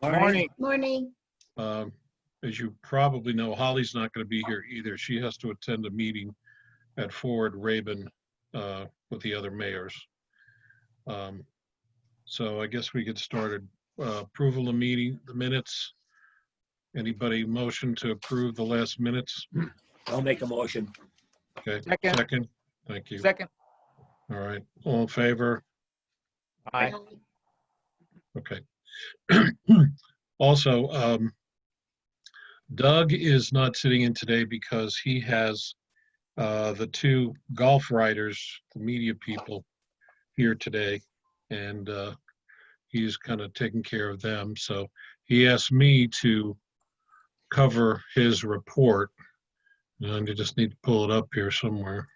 Morning. Morning. Um, As you probably know, Holly's not going to be here either. She has to attend a meeting at Forward Raven with the other mayors. So I guess we get started. Approval of meeting, the minutes. Anybody motion to approve the last minutes? I'll make a motion. Okay, Second. second. Thank you. Second. All right, all in favor? Aye. Okay. Also, Doug is not sitting in today because he has the two golf writers, the media people here today, and he's kind of taking care of them. So he asked me to cover his report, and I just need to pull it up here somewhere.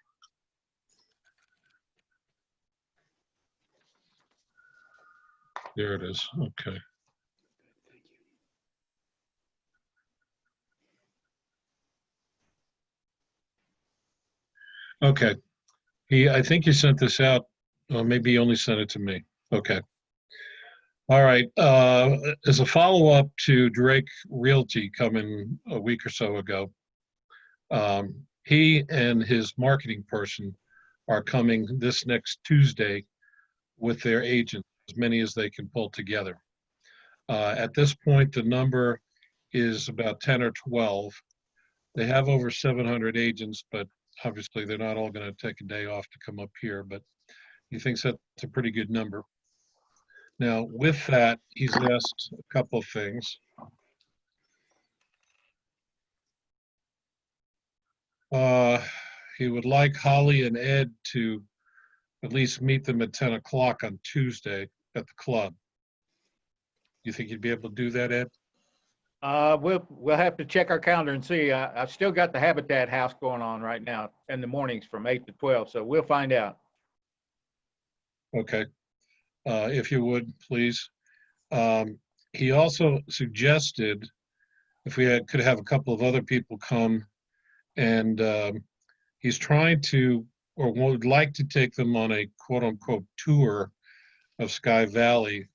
There it is. Okay. Okay. I think he sent this out. Or maybe he only sent it to me. Okay. All right. As a follow-up to Drake Realty coming a week or so ago, he and his marketing person are coming this next Tuesday with their agents, as many as they can pull together. At this point, the number is about 10 or 12. They have over 700 agents, but obviously they're not all going to take a day off to come up here, but he thinks that's a pretty good number. Now, with that, he's asked a couple of things. He would like Holly and Ed to at least meet them at 10 o'clock on Tuesday at the club. You think you'd be able to do that, Ed? We'll have to check our calendar and see. I've still got the Habitat House going on right now in the mornings from 8 to 12, so we'll find out. Okay. If you would, please. He also suggested if we could have a couple of other people come, and he's trying to, or would like to take them on a quote-unquote tour of Sky Valley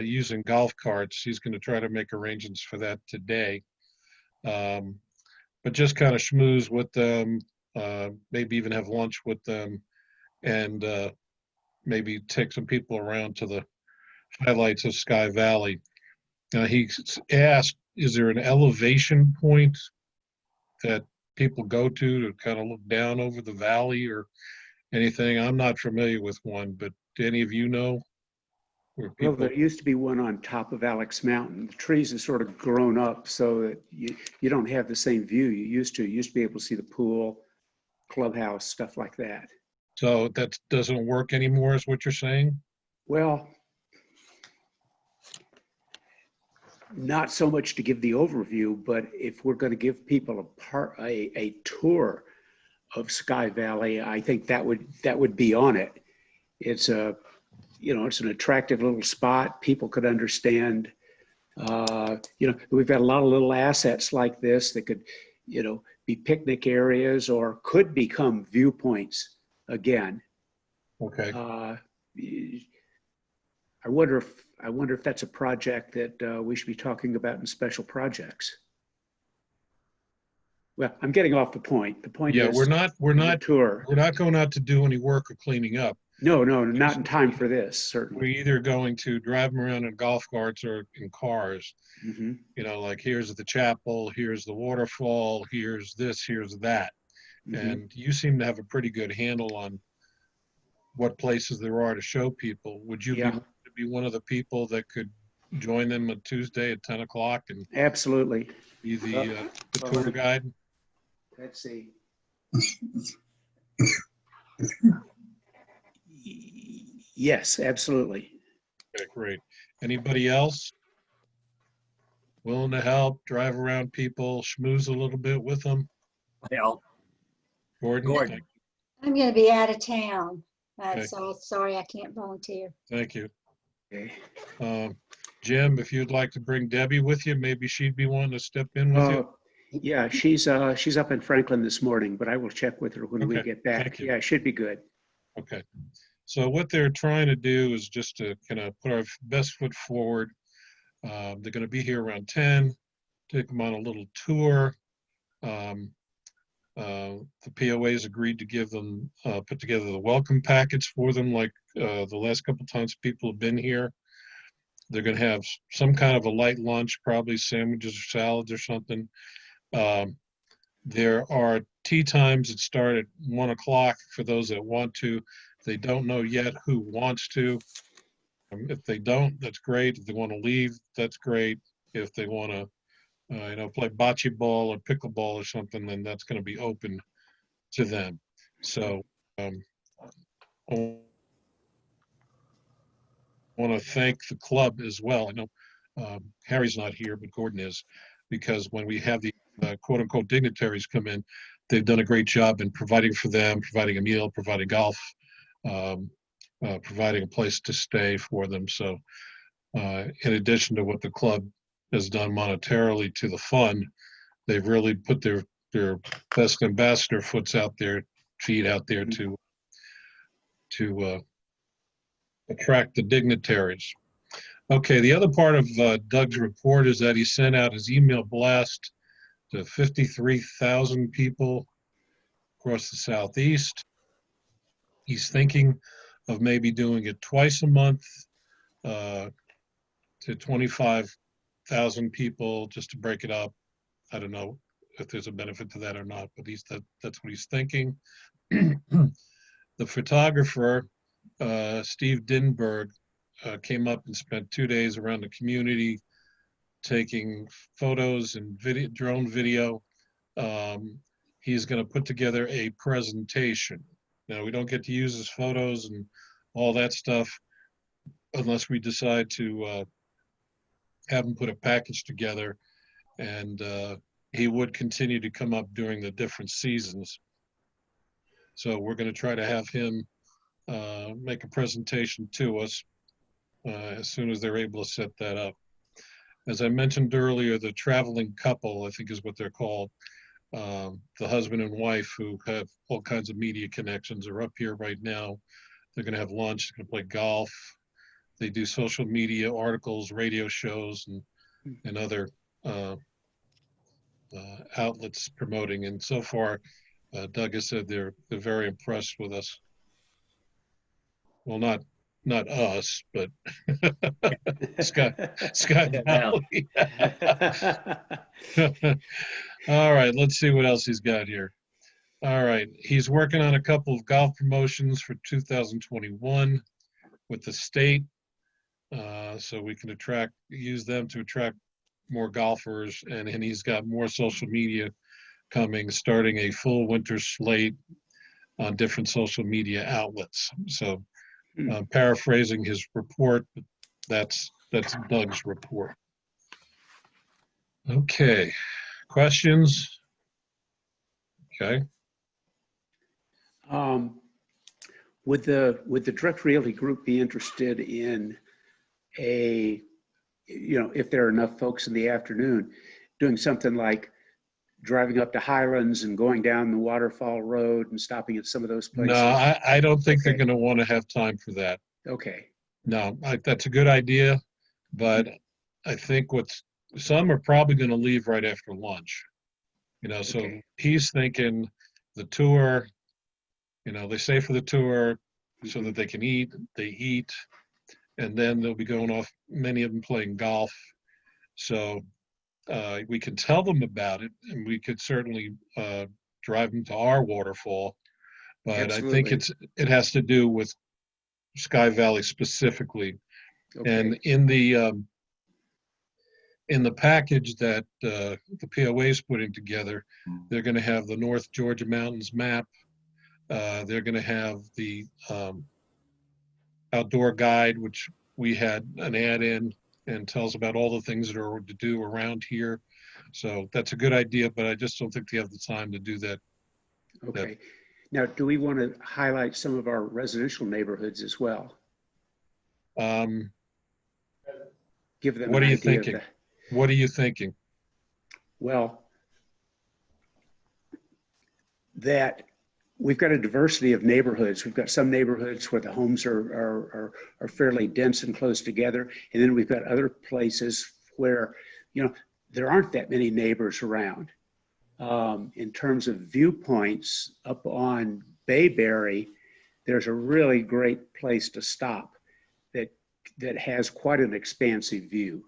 using golf carts. He's going to try to make arrangements for that today. But just kind of schmooze with them, maybe even have lunch with them, and maybe take some people around to the highlights of Sky Valley. He asked, is there an elevation point that people go to kind of look down over the valley or anything? I'm not familiar with one, but do any of you know where people? Well, there used to be one on top of Alex Mountain. The trees have sort of grown up so that you don't have the same view you used to. You used to be able to see the pool, clubhouse, stuff like that. So that doesn't work anymore, is what you're saying? Well, not so much to give the overview, but if we're going to give people a tour of Sky Valley, I think that would be on it. It's it's an attractive little spot. People could understand. We've got a lot of little assets like this that could, be picnic areas or could become viewpoints again. Okay. I wonder if that's a project that we should be talking about in special projects. Well, I'm getting off the point. The point is, we're not tour. We're not going out to do any work or cleaning up. No, not in time for this, certainly. We're either going to drive them around in golf carts or in cars. Mm-hmm. Like here's the chapel, here's the waterfall, here's this, here's that. Mm-hmm. And you seem to have a pretty good handle on what places there are to show people. Would you be one of the people that could join them on Tuesday at 10 o'clock and Absolutely be the tour guide? Let's see. Yes, absolutely. Okay, great. Anybody else willing to help, drive around people, schmooze a little bit with them? Help. Gordon. I'm going to be out of town, Okay. so sorry I can't volunteer. Thank you. Okay. Jim, if you'd like to bring Debbie with you, maybe she'd be one to step in with you. Yeah, she's up in Franklin this morning, but I will check with her when we Okay, get back. thank you. Yeah, it should be good. Okay. So what they're trying to do is just to kind of put our best foot forward. They're going to be here around 10, take them on a little tour. The POA's agreed to give them, put together the welcome packets for them, like the last couple times people have been here. They're going to have some kind of a light lunch, probably sandwiches or salads or something. There are tea times that start at 1 o'clock for those that want to. They don't know yet who wants to. If they don't, that's great. If they want to leave, that's great. If they want to, play bocce ball or pickleball or something, then that's going to be open to them. So I want to thank the club as well. I know Harry's not here, but Gordon is, because when we have the quote unquote dignitaries come in, they've done a great job in providing for them, providing a meal, providing golf, providing a place to stay for them. So in addition to what the club has done monetarily to the fund, they've really put their best ambassador feet out there to attract the dignitaries. Okay, the other part of Doug's report is that he sent out his email blast to 53,000 people across the Southeast. He's thinking of maybe doing it twice a month to 25,000 people, just to break it up. I don't know if there's a benefit to that or not, but that's what he's thinking. The photographer, Steve Dinberg, came up and spent 2 days around the community taking photos and drone video. He's going to put together a presentation. Now, we don't get to use his photos and all that stuff unless we decide to have him put a package together, and he would continue to come up during the different seasons. So we're going to try to have him make a presentation to us as soon as they're able to set that up. As I mentioned earlier, the traveling couple, I think is what they're called, the husband and wife who have all kinds of media connections, are up here right now. They're going to have lunch, they're going to play golf. They do social media, articles, radio shows, and other outlets promoting. And so far, Doug has said they're very impressed with us. Well, not us, but Scott Valley. All right, let's see what else he's got here. All right, he's working on a couple of golf promotions for 2021 with the state, so we can use them to attract more golfers, and he's got more social media coming, starting a full winter slate on different social media outlets. So paraphrasing his report, that's Doug's report. Okay, questions? Okay. Would the Direct Realty Group be interested in if there are enough folks in the afternoon, doing something like driving up to Highlands and going down the Waterfall Road and stopping at some of those places? No, I don't think they're going to want to have time for that. Okay. No, that's a good idea, but I think some are probably going to leave right after lunch. So Okay. he's thinking the tour, they stay for the tour so that they can eat, they eat, and then they'll be going off, many of them playing golf. So we can tell them about it, and we could certainly drive them to our waterfall. But Absolutely. I think it has to do with Sky Valley specifically. Okay. And in the package that the POA is putting together, they're going to have the North Georgia Mountains map. They're going to have the outdoor guide, which we had an ad in, and tells about all the things that are to do around here. So that's a good idea, but I just don't think they have the time to do that. Okay. Now, do we want to highlight some of our residential neighborhoods as well? Give them What an are you idea of thinking? What are you thinking? Well, that we've got a diversity of neighborhoods. We've got some neighborhoods where the homes are fairly dense and close together. And then we've got other places where, you know, there aren't that many neighbors around. In terms of viewpoints up on Bayberry, there's a really great place to stop that has quite an expansive view.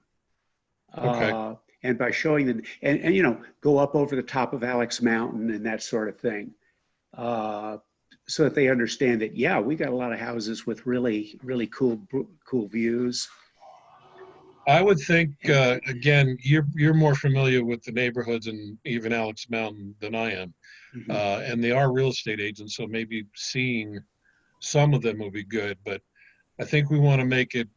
Okay. And by showing them, and you know, go up over the top of Alex Mountain and that sort of thing, so that they understand that, yeah, we got a lot of houses with really, really cool views. I would think, again, you're more familiar with the neighborhoods and even Alex Mountain than I am. Mhm. And they are real estate agents, so maybe seeing some of them will be good. But I think we want to make it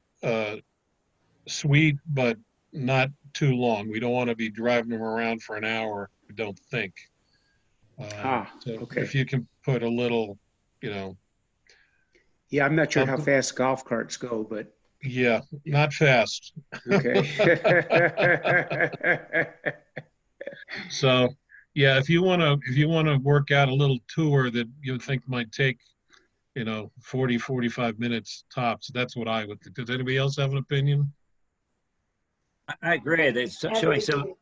sweet, but not too long. We don't want to be driving them around for an hour, I don't think. So Okay. if you can put a little, you know, Yeah, I'm not sure how something- fast golf carts go, but yeah, not fast. okay. So, yeah, if you want to work out a little tour that you think might take, you know, 40, 45 minutes tops, that's what I would think. Does anybody else have an opinion? I agree. They're showing some,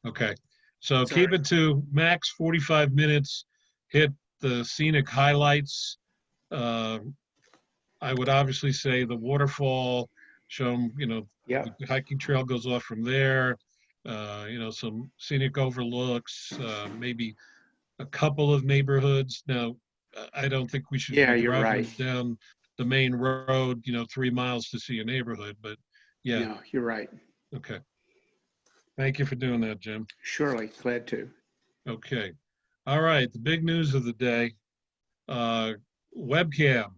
Okay. So Sorry. keep it to max 45 minutes, hit the scenic highlights. I would obviously say the waterfall, show them, you know, Yeah, the hiking trail goes off from there. You know, some scenic overlooks, maybe a couple of neighborhoods. Now, I don't think we should yeah, be you're driving right. down the main road, you know, 3 miles to see a neighborhood, but yeah, No, you're right. okay. Thank you for doing that, Jim. Surely, glad to. Okay. All right, the big news of the day, webcam.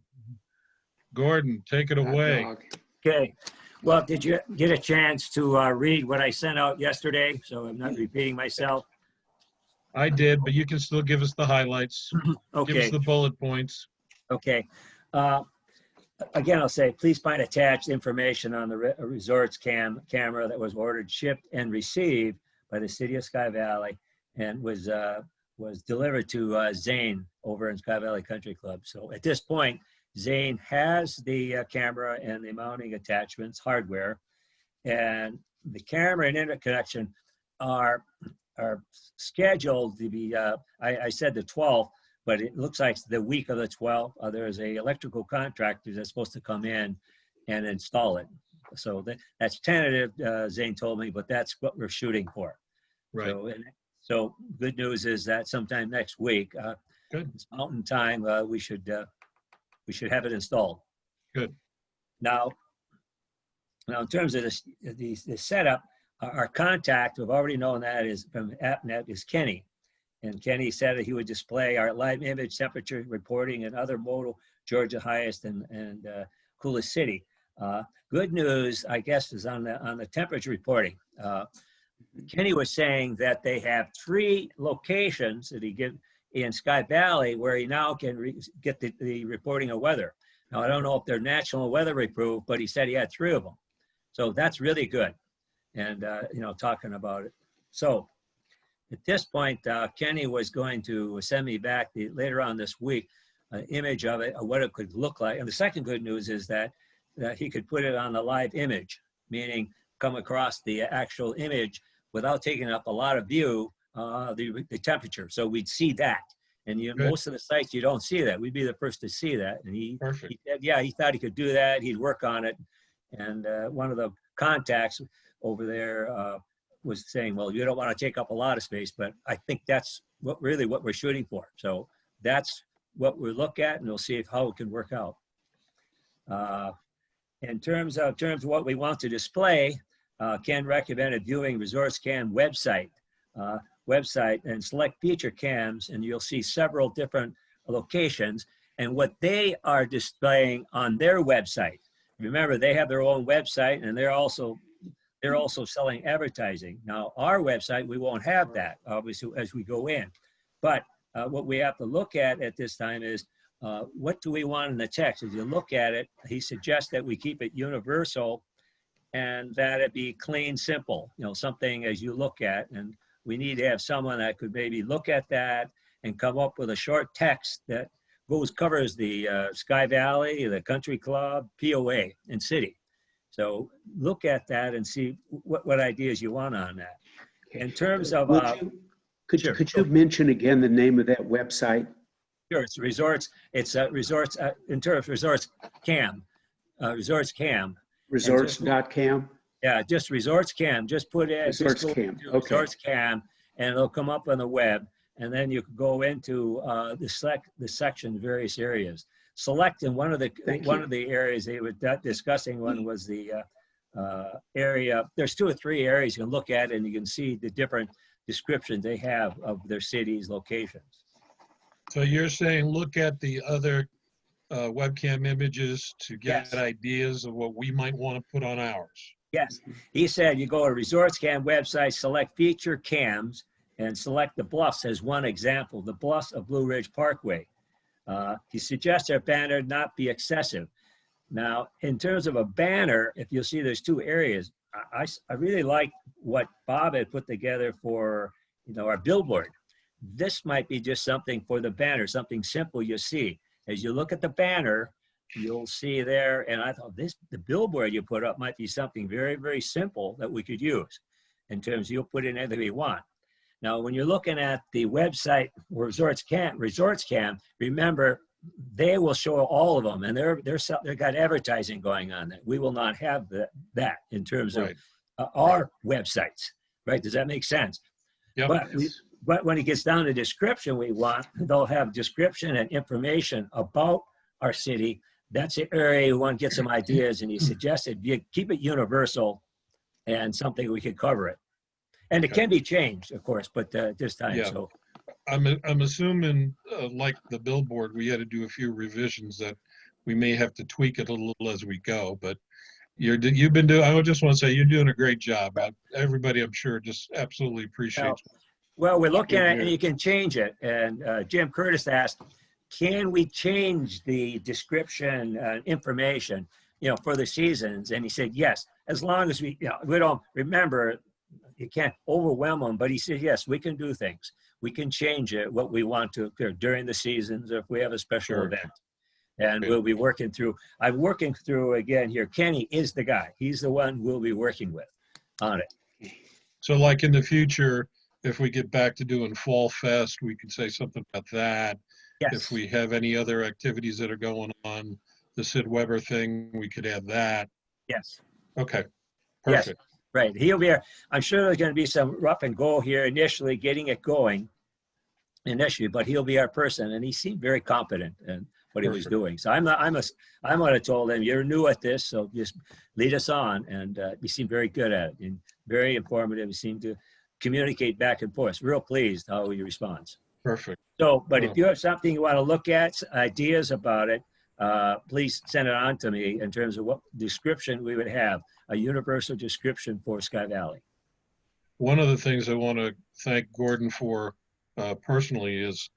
Gordon, take it Hot away. dog. okay. Well, did you get a chance to read what I sent out yesterday? So I'm not repeating myself. I did, but you can still give us the highlights. Give us Okay, the bullet points. okay. Again, I'll say, please find attached information on the resorts camera that was ordered, shipped, and received by the city of Sky Valley and was delivered to Zane over in Sky Valley Country Club. So at this point, Zane has the camera and the mounting attachments, hardware, and the camera and internet connection are scheduled to be, I said the 12th, but it looks like the week of the 12th, there's a electrical contractor that's supposed to come in and install it. So that's tentative, Zane told me, but that's what we're shooting for. Right. So good news is that sometime next week, Good. it's mountain time, we should have it installed. Good. Now in terms of the setup, our contact, we've already known that is from AppNet, is Kenny. And Kenny said that he would display our live image, temperature reporting, and other modal Georgia highest and coolest city. Good news, I guess, is on the temperature reporting. Kenny was saying that they have 3 locations that he give in Sky Valley where he now can get the reporting of weather. Now, I don't know if they're national weather approved, but he said he had 3 of them. So that's really good. And, talking about it. So at this point, Kenny was going to send me back later on this week, an image of it, of what it could look like. And the second good news is that he could put it on the live image, meaning come across the actual image without taking up a lot of view, the temperature. So we'd see that. And most of the sites, you don't see that. We'd be the first to see that. And he said, yeah, he thought he could do that. He'd work on it. And one of the contacts over there was saying, well, you don't want to take up a lot of space, but I think that's what we're shooting for. So that's what we'll look at, and we'll see how it can work out. In terms of what we want to display, Ken recommended viewing ResortsCam website and select feature cams, and you'll see several different locations and what they are displaying on their website. Remember, they have their own website, and they're also selling advertising. Now, our website, we won't have that, obviously, as we go in. But what we have to look at this time is what do we want in the text? As you look at it, he suggests that we keep it universal and that it be clean, simple, something as you look at. And we need to have someone that could maybe look at that and come up with a short text that covers the Sky Valley, the country club, POA, and city. So look at that and see what ideas you want on that. In terms of, sure, Could you mention again the name of that website? sure, it's resorts, it's resorts, in terms of resorts cam, resorts cam. Resorts.cam? Yeah, just resorts cam, just put in. just Resorts go cam, to okay. Resorts cam, and it'll come up on the web. And then you can go into the section, various areas. Select in one of the areas they were discussing, one was the area. There's 2 or 3 areas you can look at, and you can see the different descriptions they have of their cities, locations. So you're saying look at the other webcam images to get Yes. ideas of what we might want to put on ours. Yes, he said you go to Resorts Cam website, select feature cams, and select the bluffs as one example, the bluffs of Blue Ridge Parkway. He suggests our banner not be excessive. Now, in terms of a banner, if you'll see there's 2 areas, I really like what Bob had put together for, our billboard. This might be just something for the banner, something simple you see. As you look at the banner, you'll see there, and I thought the billboard you put up might be something very, very simple that we could use in terms you'll put in anything we want. Now, when you're looking at the website Resorts Cam, remember they will show all of them, and they've got advertising going on. That we will not have that in terms Right. of our websites, right? Does that make sense? Yep. But when it gets down to description, they'll have description and information about our city. That's the area you want to get some ideas, and he suggested you keep it universal and something we could cover it. And it Okay. can be changed, of course, but this time, Yeah. so. I'm assuming, like the billboard, we had to do a few revisions that we may have to tweak it a little as we go, but you've been doing, I just want to say you're doing a great job. Everybody, I'm sure, just absolutely appreciates it. Well, we're looking at it, and Yeah. you can change it. And Jim Curtis asked, can we change the description information, for the seasons? And he said, yes, as long as we don't remember, you can't overwhelm them, but he said, yes, we can do things. We can change it, what we want to during the seasons, or if we have a special Sure. event. And Good. we'll be I'm working through again here. Kenny is the guy. He's the one we'll be working with on it. So like in the future, if we get back to doing Fall Fest, we could say something about that. Yes. If we have any other activities that are going on, the Sid Weber thing, we could add that. Yes. Okay, Yes. perfect. Right. He'll be here. I'm sure there's going to be some rough and go here initially, getting it going initially, but he'll be our person. And he seemed very competent in what he was Perfect. doing. So I would have told him, you're new at this, so just lead us on. And he seemed very good at it and very informative. He seemed to communicate back and forth. Real pleased how he responds. Perfect. So, but if Cool. you have something you want to look at, ideas about it, please send it on to me in terms of what description we would have, a universal description for Sky Valley. One of the things I want to thank Gordon for personally is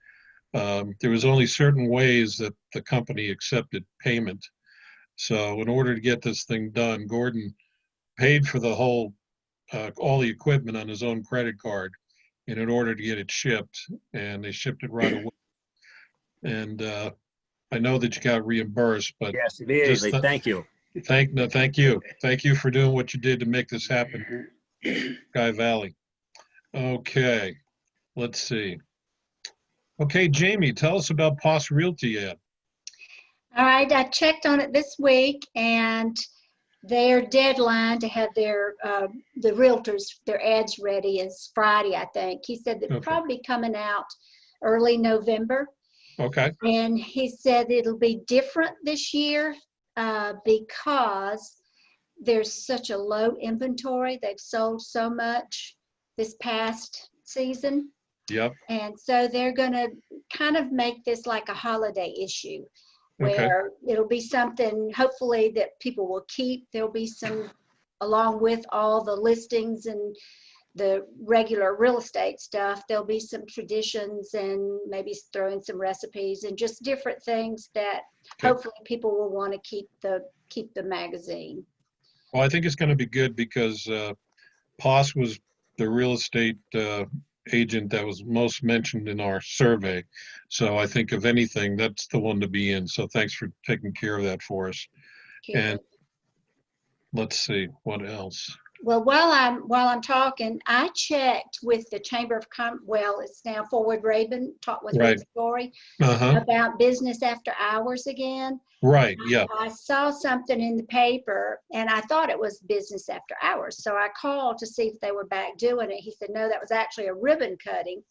there was only certain ways that the company accepted payment. So in order to get this thing done, Gordon paid for the whole, all the equipment on his own credit card, and in order to get it shipped, and they shipped it right away. And I know that you got reimbursed, but Yes, immediately. Just, Thank you. thank you. Thank you for doing what you did to make this happen, Sky Valley. Okay, let's see. Okay, Jamie, tell us about POS Realty ad. All right, I checked on it this week, and their deadline to have the realtors, their ads ready is Friday, I think. He said they're Okay. probably coming out early November. Okay, And he said it'll be different this year because there's such a low inventory. They've sold so much this past season. yep, And so they're going to kind of make this like a holiday issue okay, where it'll be something hopefully that people will keep. There'll be some, along with all the listings and the regular real estate stuff, there'll be some traditions and maybe throw in some recipes and just different things that Okay. hopefully people will want to keep the magazine. Well, I think it's going to be good because POS was the real estate agent that was most mentioned in our survey. So I think if anything, that's the one to be in. So thanks for taking care of that for us. And let's see, what else? Well, while I'm talking, I checked with the Chamber of well, it's now Forward Raven, talked with Right. Rick Story Uh-huh, about business after hours again. right, yeah, I saw something in the paper and I thought it was business after hours. So I called to see if they were back doing it. He said, no, that was actually a ribbon cutting.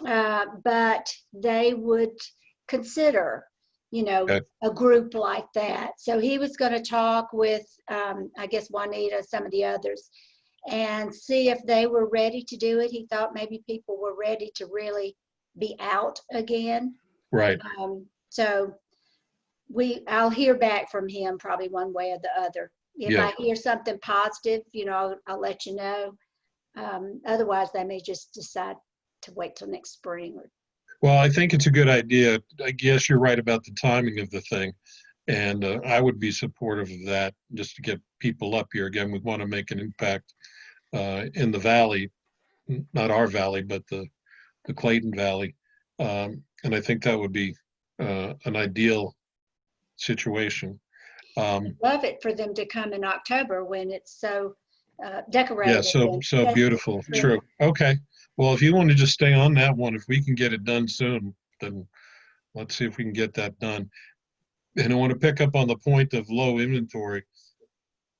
But they would consider, Okay. a group like that. So he was going to talk with, I guess, Juanita, some of the others, and see if they were ready to do it. He thought maybe people were ready to really be out again. right, So I'll hear back from him probably one way or the other. If Yeah. I hear something positive, I'll let you know. Otherwise, they may just decide to wait till next spring. Well, I think it's a good idea. I guess you're right about the timing of the thing. And I would be supportive of that, just to get people up here. Again, we want to make an impact in the valley, not our valley, but the Clayton Valley. And I think that would be an ideal situation. Love it for them to come in October when it's so Yeah, decorated. so and so festive. beautiful. True. Okay. Well, if you want to just stay on that one, if we can get it done soon, then let's see if we can get that done. And I want to pick up on the point of low inventory,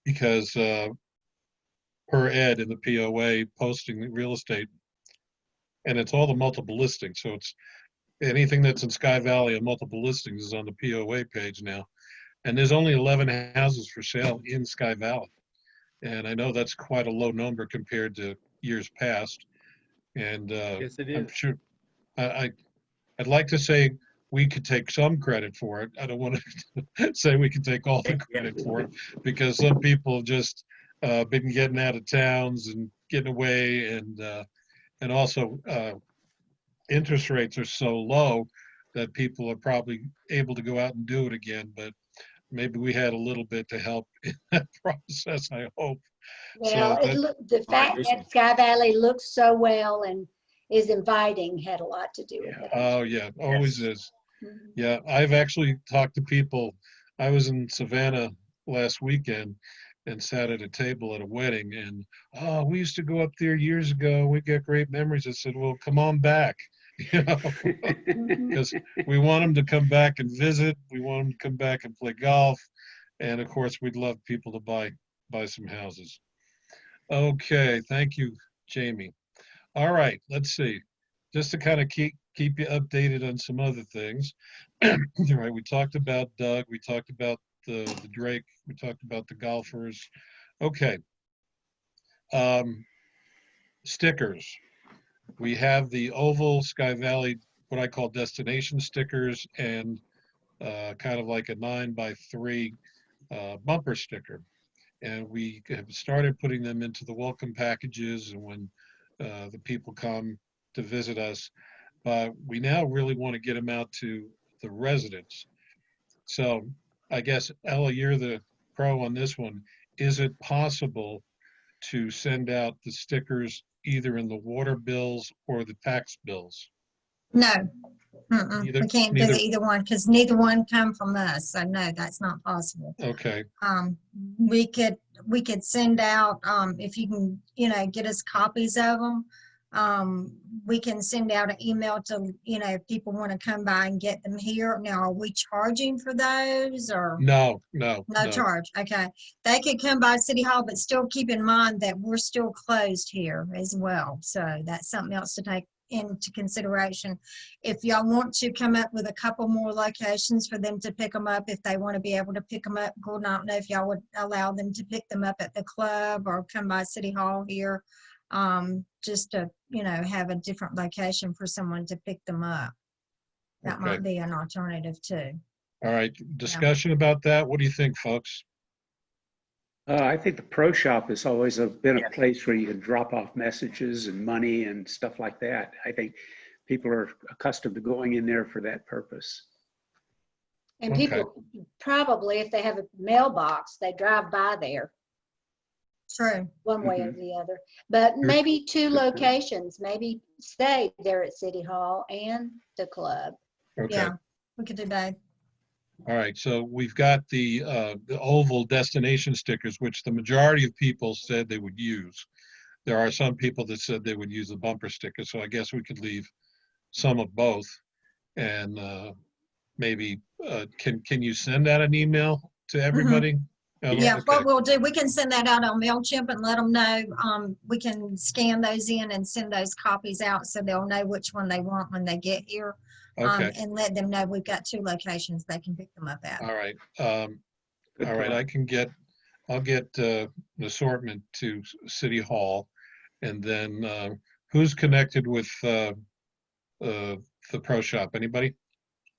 because per Ed in the POA posting the real estate, and it's all the multiple listings. So it's anything that's in Sky Valley and multiple listings is on the POA page now. And there's only 11 houses for sale in Sky Valley. And I know that's quite a low number compared to years past. And Yes, it I'm is. sure I'd like to say we could take some credit for it. I don't want to say we can take all the credit for it, because some people have just been getting out of towns and getting away, and also interest rates are so low that people are probably able to go out and do it again. But maybe we had a little bit to help in that process, I hope. Well, So the fact that Sky Valley looks so well and is inviting had a lot to do with it. oh yeah, always Yes. is. Mhm. Yeah, I've actually talked to people. I was in Savannah last weekend and sat at a table at a wedding, and oh, we used to go up there years ago. We got great memories. I said, well, come on back, Mhm. because we want them to come back and visit. We want them to come back and play golf, and of course, we'd love people to buy some houses. Okay, thank you, Jamie. All right, let's see. Just to kind of keep you updated on some other things. All right, we talked about Doug, we talked about the Drake, we talked about the golfers. Okay. Stickers. We have the oval Sky Valley, what I call destination stickers, and kind of like a 9x3 bumper sticker. And we have started putting them into the welcome packages, and when the people come to visit us, we now really want to get them out to the residents. So I guess, Ella, you're the pro on this one. Is it possible to send out the stickers either in the water bills or the tax bills? No, we can't do Neither. either one because neither one come from us. So no, that's not possible. Okay, We could send out, if you can, get us copies of them. We can send out an email to, if people want to come by and get them here. Now, are we charging for those or? no. No charge, okay. They could come by City Hall, but still keep in mind that we're still closed here as well. So that's something else to take into consideration. If y'all want to come up with a couple more locations for them to pick them up, if they want to be able to pick them up, Gordon, I don't know if y'all would allow them to pick them up at the club or come by City Hall here, just to, have a different location for someone to pick them up. That Okay. might be an alternative too. All right, discussion about that. What do you think, folks? I think the pro shop has always been a place where you can drop off messages and money and stuff like that. I think people are accustomed to going in there for that purpose. And Okay. people probably, if they have a mailbox, they drive by there. True. one way or the other. But Sure. maybe two locations, maybe stay there at City Hall and the club. Okay. Yeah, we could do both. All right, so we've got the oval destination stickers, which the majority of people said they would use. There are some people that said they would use the bumper sticker, so I guess we could leave some of both. And maybe, can you send out an email to everybody? Yeah, Okay. what we'll do, we can send that out on MailChimp and let them know. We can scan those in and send those copies out so they'll know which one they want when they get here. Okay, And let them know we've got 2 locations they can pick them up at. all right. Good All right, thought. I'll get an assortment to City Hall. And then who's connected with the pro shop? Anybody?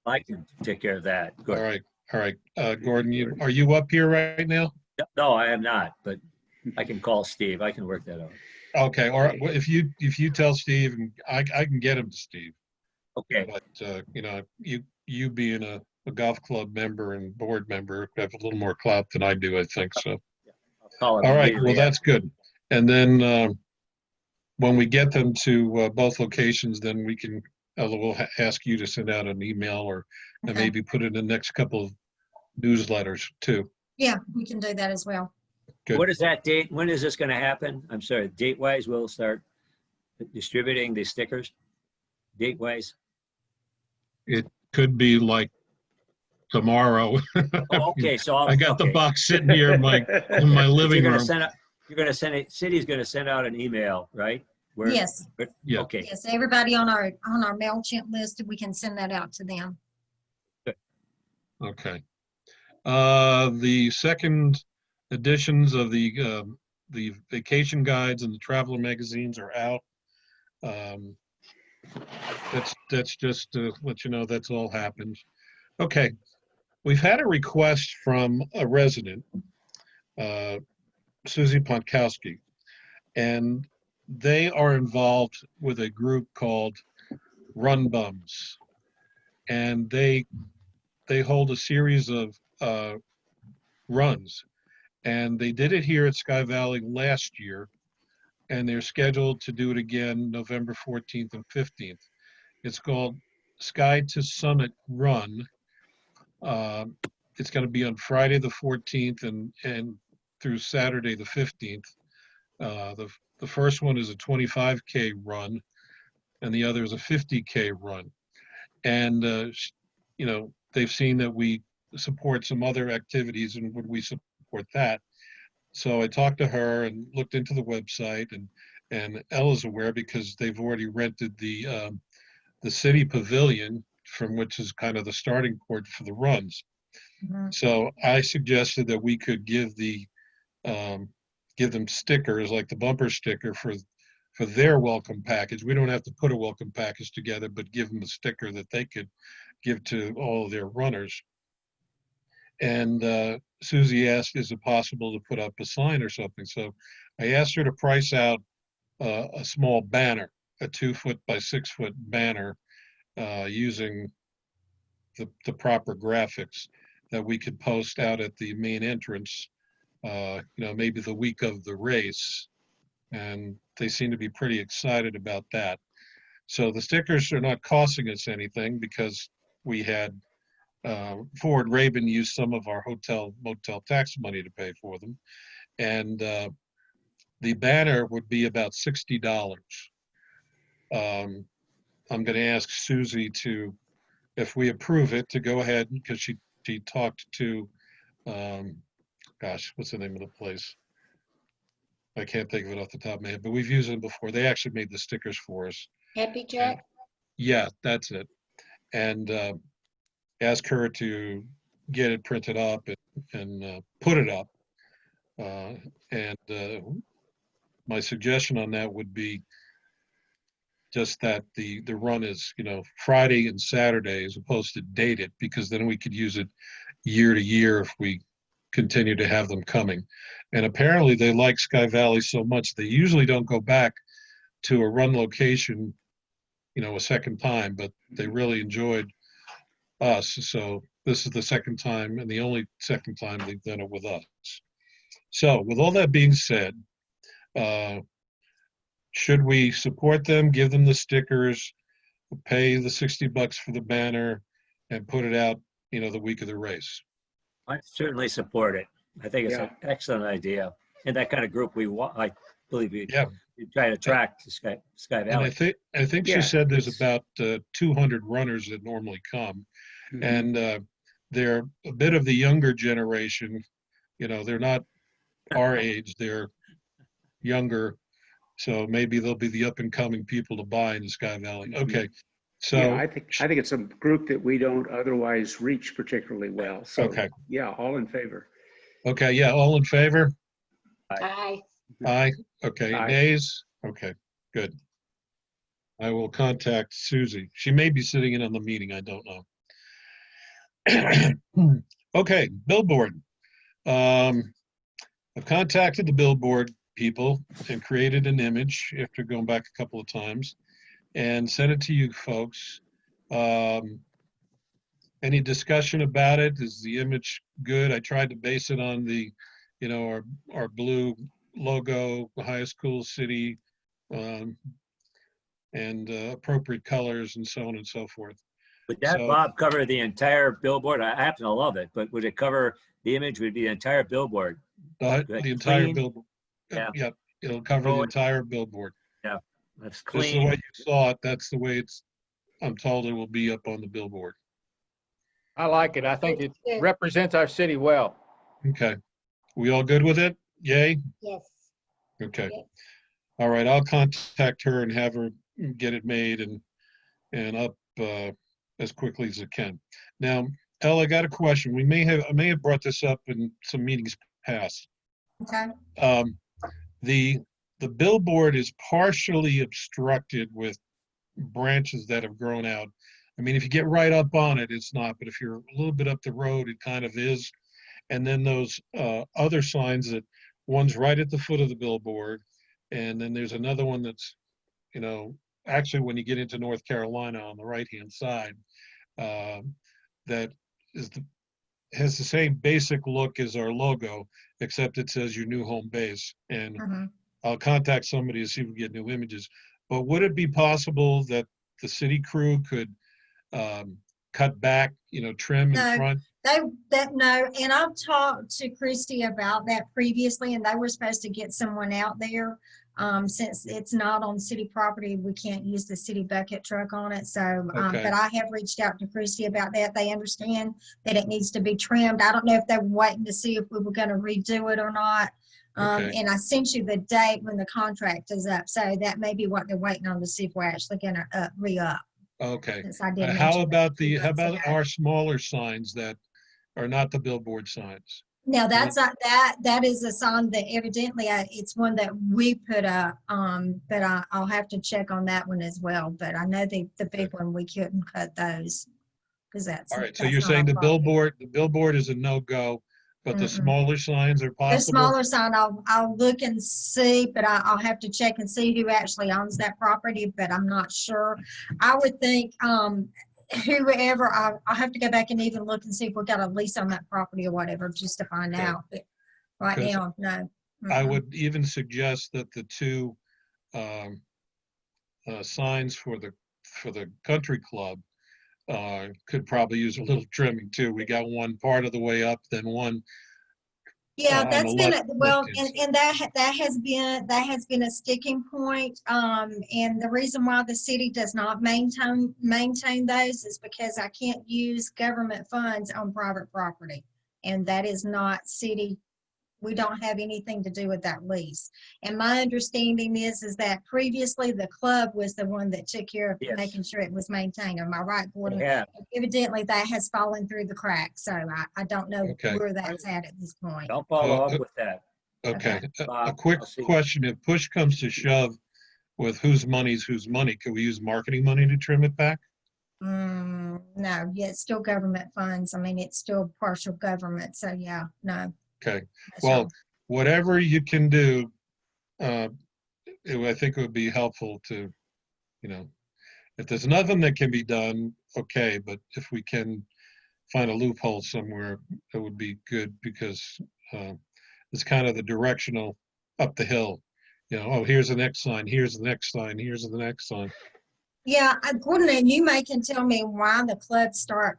I can take care of that. All Good. right, all right. Gordon, are you up here right now? No, I am not, but I can call Steve. I can work that out. Okay, or if you tell Steve, and I can get him to Steve. Okay. But you being a golf club member and board member have a little more clout than I do, I think so. I'll call him All right, immediately well, that's good. And then when we get them to both locations, then we'll ask you to send out an email or and Okay. maybe put it in the next couple of newsletters too. Yeah, we can do that as well. Good. What is that date? When is this going to happen? I'm sorry, date-wise, we'll start distributing the stickers? Date-wise? It could be like tomorrow. Oh, okay, so I got the okay. box sitting here in my living You're going to room. send out, city's going to send out an email, right? Where- Yes, Yeah. Okay, yes, everybody on our MailChimp list, we can send that out to them. Okay. The second editions of the vacation guides and the traveler magazines are out. That's just to let you know that's all happened. Okay, we've had a request from a resident, Susie Ponkowski, and they are involved with a group called Run Bums, and they hold a series of runs, and they did it here at Sky Valley last year, and they're scheduled to do it again November 14th and 15th. It's called Sky to Summit Run. It's going to be on Friday the 14th and through Saturday the 15th. The first one is a 25K run, and the other is a 50K run. And they've seen that we support some other activities, and would we support that? So I talked to her and looked into the website, and Ella's aware because they've already rented the city pavilion, from which is kind of the starting point for the runs. Mhm. So I suggested that we could give them stickers like the bumper sticker for their welcome package. We don't have to put a welcome package together, but give them a sticker that they could give to all of their runners. And Susie asked, is it possible to put up a sign or something? So I asked her to price out a small banner, a 2-foot by 6-foot banner, using the proper graphics that we could post out at the main entrance, maybe the week of the race. And they seem to be pretty excited about that. So the stickers are not costing us anything because we had Ford Rabin used some of our hotel motel tax money to pay for them. And the banner would be about $60. I'm going to ask Susie to, if we approve it, to go ahead, because she talked to, what's the name of the place? I can't think of it off the top of my head, but we've used them before. They actually made the stickers for us. Happy Jack? Yeah, that's it. And ask her to get it printed up and put it up. My suggestion on that would be just that the run is, Friday and Saturday as opposed to date it, because then we could use it year to year if we continue to have them coming. And apparently they like Sky Valley so much, they usually don't go back to a run location, a second time, but they really enjoyed us. So this is the second time and the only second time they've done it with us. So with all that being said, should we support them, give them the stickers, pay the $60 for the banner, and put it out, the week of the race? I certainly support it. I think it's Yeah. an excellent idea. And that kind of group we want, I believe we Yeah. try to attract to Sky And I Valley. think Yeah, she said there's it's- about 200 runners that normally come. Mhm. And they're a bit of the younger generation. They're not our age, they're younger. So maybe they'll be the up and coming people to buy in the Sky Valley. Okay. Yeah, So, I think it's a group that we don't otherwise reach particularly well. So, Okay. yeah, all in favor. okay, yeah, all in favor? Aye. Aye. Okay, Aye. nays? Okay, good. I will contact Susie. She may be sitting in on the meeting, I don't know. Okay, billboard. I've contacted the billboard people and created an image after going back a couple of times and sent it to you folks. Any discussion about it? Is the image good? I tried to base it on our blue logo, the highest school city, and appropriate colors and so on and so forth. Would that, So- Bob, cover the entire billboard? I happen to love it, but would it cover, the image would be the entire billboard? The Like entire clean? billboard. Yeah. Yep, it'll cover the Oh, entire billboard. That's Just the clean. way you saw it, that's the way I'm told it will be up on the billboard. I like it. I think it Good. represents our city well. Okay. We all good with it? Yay? Yes. Okay. Yep. All right, I'll contact her and have her get it made and up as quickly as it can. Now, Elle, I got a question. I may have brought this up in some meetings past. Okay, The billboard is partially obstructed with branches that have grown out. I mean, if you get right up on it, it's not, but if you're a little bit up the road, it kind of is. And then those other signs that one's right at the foot of the billboard, and then there's another one that's, actually when you get into North Carolina on the right-hand side, that has the same basic look as our logo, except it says your new home base. And mhm. I'll contact somebody to see if we get new images. But would it be possible that the city crew could cut back, trim No. in front? No, and I've talked to Christy about that previously, and they were supposed to get someone out there. Since it's not on city property, we can't use the city bucket truck on it, so, Okay. but I have reached out to Christy about that. They understand that it needs to be trimmed. I don't know if they were waiting to see if we were gonna redo it or not. Okay. And I sent you the date when the contract is up, so that may be what they're waiting on to see if we're actually gonna, re-up, Okay. since I did mention How that about 2 how months about ago. our smaller signs that are not the billboard signs? Now, that's not, that is a sign that evidently it's one that we put up, but I'll have to check on that one as well. But I know the big one, we couldn't cut those. Cause that's. All right, so that's you're not saying our property. the billboard is a no-go, but the Mm-mm. smaller signs are The possible? smaller sign, I'll look and see, but I'll have to check and see who actually owns that property, but I'm not sure. I would think, whoever, I'll have to go back and even look and see if we got a lease on that property or whatever, just to find Okay. out. But right 'Cause now, no. I Mm-mm. would even suggest that the two signs for the country club could probably use a little trimming too. We got one part of the way up, then one. Yeah, on the that's been, left- well, left-hand and that has been a sticking point. And the reason why the city does not maintain those is because I can't use government funds on private property. And that is not city, we don't have anything to do with that lease. And my understanding is that previously the club was the one that took care of Yes. making sure it was maintained. Am I right, Gordon? Yeah, Evidently that has fallen through the cracks, so I don't know Okay. where that's at this point. don't follow Uh, up with that. Okay, a Bob, quick I'll see. question. If push comes to shove with whose money's whose money, could we use marketing money to trim it back? No, yeah, it's still government funds. I mean, it's still partial government, so yeah, no. Okay, that's well, wrong. whatever you can do, I think it would be helpful to, if there's nothing that can be done, okay, but if we can find a loophole somewhere, it would be good because is kind of the directional up the hill. You know, oh, here's the next sign, here's the next sign, here's the next sign. Yeah, Gordon, you may can tell me why the clubs stop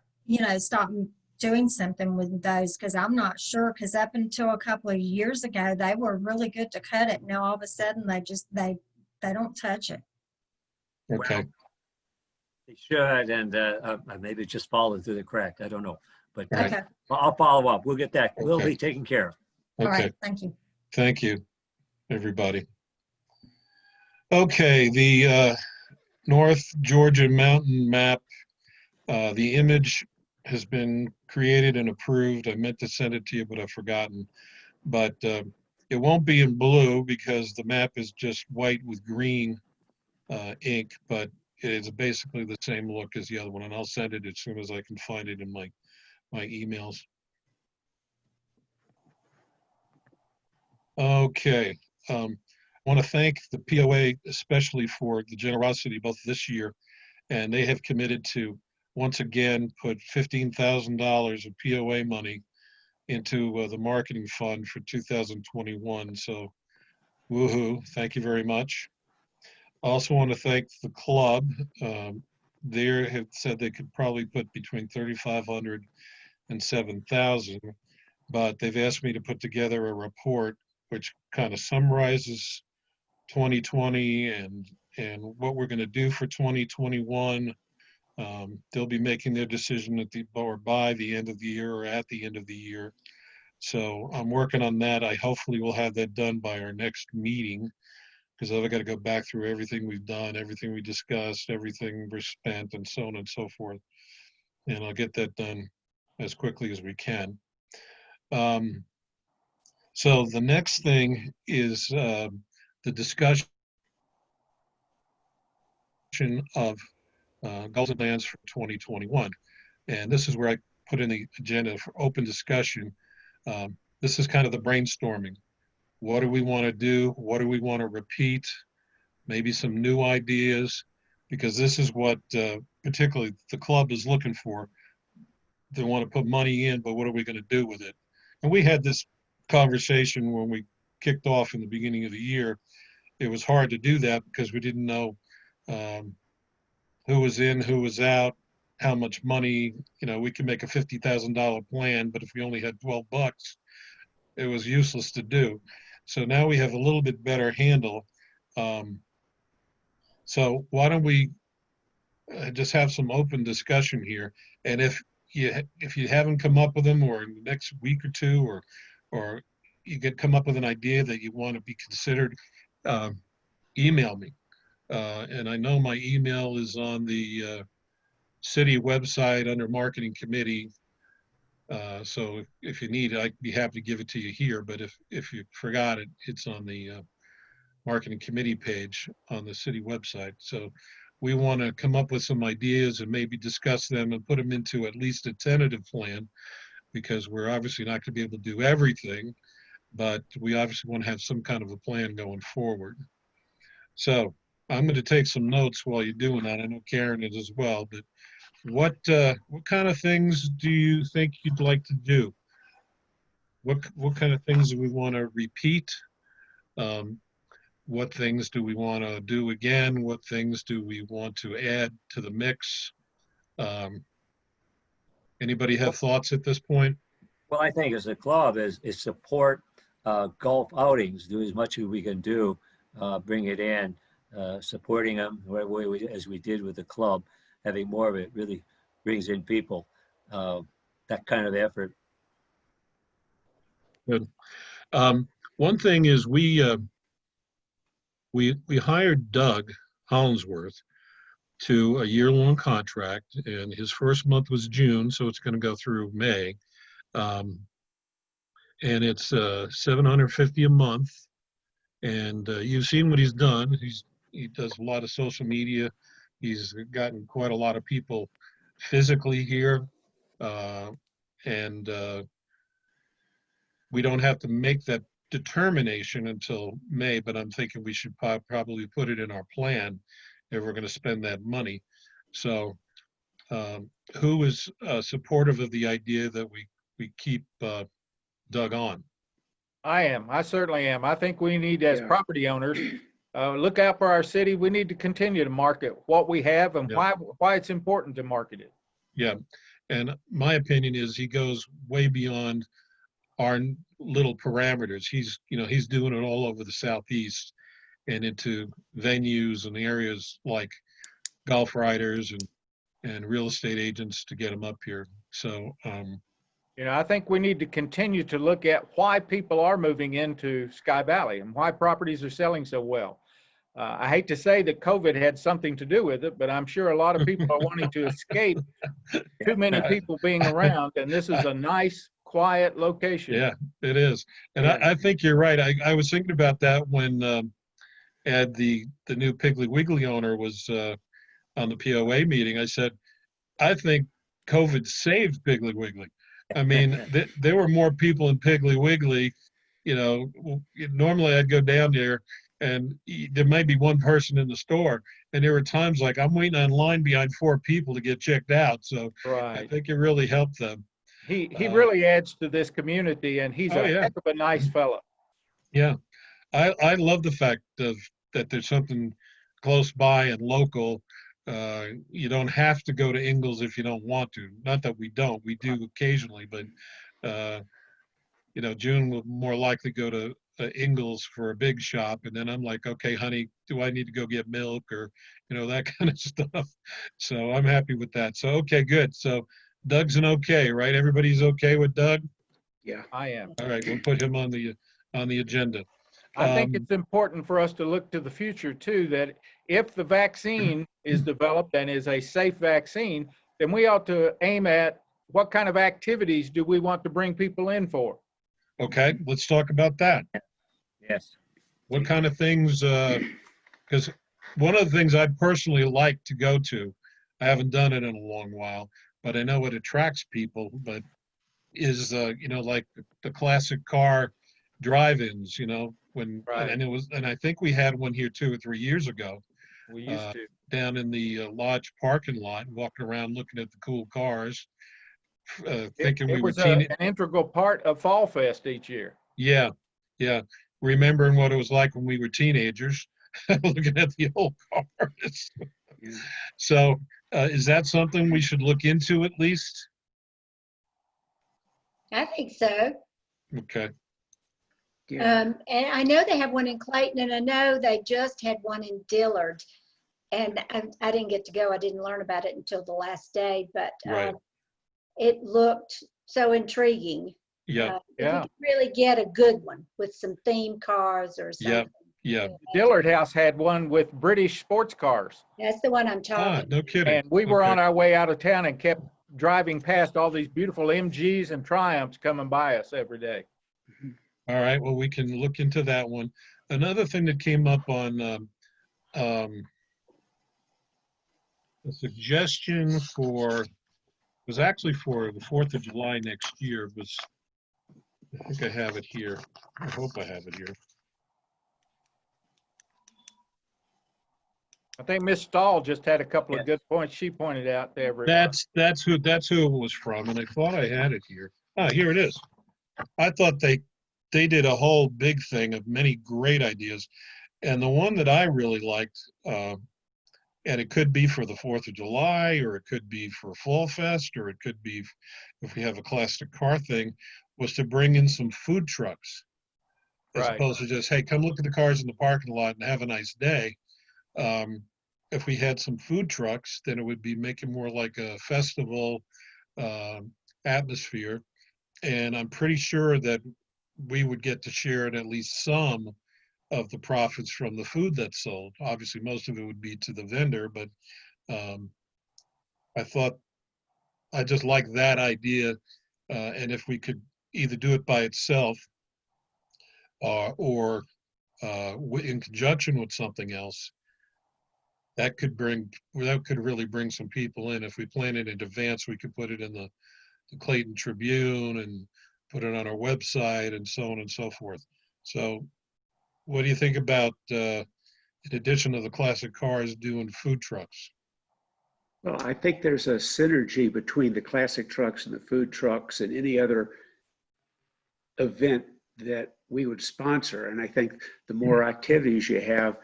doing something with those, because I'm not sure, because up until a couple of years ago, they were really good to cut it. Now all of a sudden they don't touch it. Okay, They should, and maybe it just fallen through the crack. I don't know. But All right. Okay, I'll follow up. We'll get that. We'll Okay. be taken care of. all okay. right, thank you. Thank you, everybody. Okay, the North Georgia mountain map, the image has been created and approved. I meant to send it to you, but I've forgotten. But it won't be in blue because the map is just white with green ink, but it is basically the same look as the other one, and I'll send it as soon as I can find it in my emails. Okay, I want to thank the POA especially for the generosity both this year, and they have committed to once again put $15,000 of POA money into the marketing fund for 2021. So, woohoo! Thank you very much. I also want to thank the club. They have said they could probably put between 3,500 and 7,000, but they've asked me to put together a report which kind of summarizes 2020 and what we're going to do for 2021. They'll be making their decision by the end of the year or at the end of the year. So I'm working on that. I hopefully will have that done by our next meeting, because I've got to go back through everything we've done, everything we discussed, everything we're spent, and so on and so forth. And I'll get that done as quickly as we can. So the next thing is the discussion of goals and plans for 2021. And this is where I put in the agenda for open discussion. This is kind of the brainstorming. What do we want to do? What do we want to repeat? Maybe some new ideas, because this is what particularly the club is looking for. They want to put money in, but what are we going to do with it? And we had this conversation when we kicked off in the beginning of the year. It was hard to do that because we didn't know who was in, who was out, how much money. You know, we could make a $50,000 plan, but if we only had 12 bucks, it was useless to do. So now we have a little bit better handle. So why don't we just have some open discussion here? And if you haven't come up with them, or in the next week or two, or you could come up with an idea that you want to be considered, email me. And I know my email is on the city website under marketing committee. So if you need it, I'd be happy to give it to you here. But if you forgot it, it's on the marketing committee page on the city website. So we want to come up with some ideas and maybe discuss them and put them into at least a tentative plan, because we're obviously not going to be able to do everything, but we obviously want to have some kind of a plan going forward. So I'm going to take some notes while you're doing that. I know Karen is as well, but what kind of things do you think you'd like to do? What kind of things do we want to repeat? What things do we want to do again? What things do we want to add to the mix? Anybody have thoughts at this point? Well, I think as a club is support golf outings, do as much as we can do, bring it in, supporting them as we did with the club, having more of it really brings in people, that kind of effort. Good. One thing is we hired Doug Hollingsworth to a year-long contract, and his first month was June, so it's going to go through May. And it's $750 a month. And you've seen what he's done. He does a lot of social media. He's gotten quite a lot of people physically here. And we don't have to make that determination until May, but I'm thinking we should probably put it in our plan if we're going to spend that money. So who is supportive of the idea that we keep Doug on? I am. I certainly am. I think we need, as Yeah. property owners, look out for our city. We need to continue to market what we have and Yeah. why it's important to market it. Yeah. And my opinion is he goes way beyond our little parameters. He's doing it all over the Southeast and into venues and areas like golf riders and real estate agents to get them up here. So, I think we need to continue to look at why people are moving into Sky Valley and why properties are selling so well. I hate to say that COVID had something to do with it, but I'm sure a lot of people are wanting to escape too many people being around, and this is a nice, quiet location. yeah, it is. And Yeah. I think you're right. I was thinking about that when Ed, the new Piggly Wiggly owner, was on the POA meeting. I said, I think COVID saved Piggly Wiggly. I mean, there were more people in Piggly Wiggly. Normally I'd go down there and there might be one person in the store. And there were times like I'm waiting on line behind 4 people to get checked out. So I Right. think it really helped them. He really adds to this community, and he's Oh, a yeah. heck of a nice fella. Yeah. I love the fact that there's something close by and local. You don't have to go to Ingles if you don't want to. Not that we don't, we do occasionally, but June will more likely go to Ingles for a big shop, and then I'm like, okay, honey, do I need to go get milk or that kind of stuff? So I'm happy with that. So okay, good. So Doug's an okay, right? Everybody's okay with Doug? Yeah. I am. All right, we'll put him on the agenda. I think Um, it's important for us to look to the future too, that if the vaccine is developed and is a safe vaccine, then we ought to aim at what kind of activities do we want to bring people in for? Okay, let's talk about that. Yes. What kind of things, because one of the things I'd personally like to go to, I haven't done it in a long while, but I know it attracts people, but is, like the classic car drive-ins, Right. and I think we had one here 2 or 3 years ago, We used to. down in the lodge parking lot, walking around looking at the cool cars, thinking we It were was teen. an integral part of Fall Fest each year. Yeah, yeah. Remembering what it was like when we were teenagers, looking at the old cars. So, is that something we should look into at least? I think so. Okay. Yeah. And I know they have one in Clayton, and I know they just had one in Dillard. And I didn't get to go. I didn't learn about it until the last day, but Right. it looked so intriguing. Yeah, If Yeah. we could really get a good one with some theme cars or Yeah. something. yeah. Dillard House had one with British sports cars. That's the one I'm Ah, talking. no kidding. And we were Okay. on our way out of town and kept driving past all these beautiful MGs and Triumphs coming by us every day. All right, well, we can look into that one. Another thing that came up on a suggestion was actually for the 4th of July next year was, I think I have it here. I hope I have it here. I think Miss Stahl just had a couple Yes. of good points she pointed out to everyone. That's who it was from, and I thought I had it here. Ah, here it is. I thought they did a whole big thing of many great ideas, and the one that I really liked, and it could be for the 4th of July, or it could be for Fall Fest, or it could be if we have a classic car thing, was to bring in some food trucks, as Right. opposed to just, hey, come look at the cars in the parking lot and have a nice day. If we had some food trucks, then it would be making more like a festival atmosphere. And I'm pretty sure that we would get to share in at least some of the profits from the food that's sold. Obviously, most of it would be to the vendor, but I just like that idea. And if we could either do it by itself or in conjunction with something else, that could really bring some people in. If we plan it in advance, we could put it in the Clayton Tribune and put it on our website and so on and so forth. So what do you think about, in addition to the classic cars, doing food trucks? Well, I think there's a synergy between the classic trucks and the food trucks and any other event that we would sponsor. And I think the more activities you have,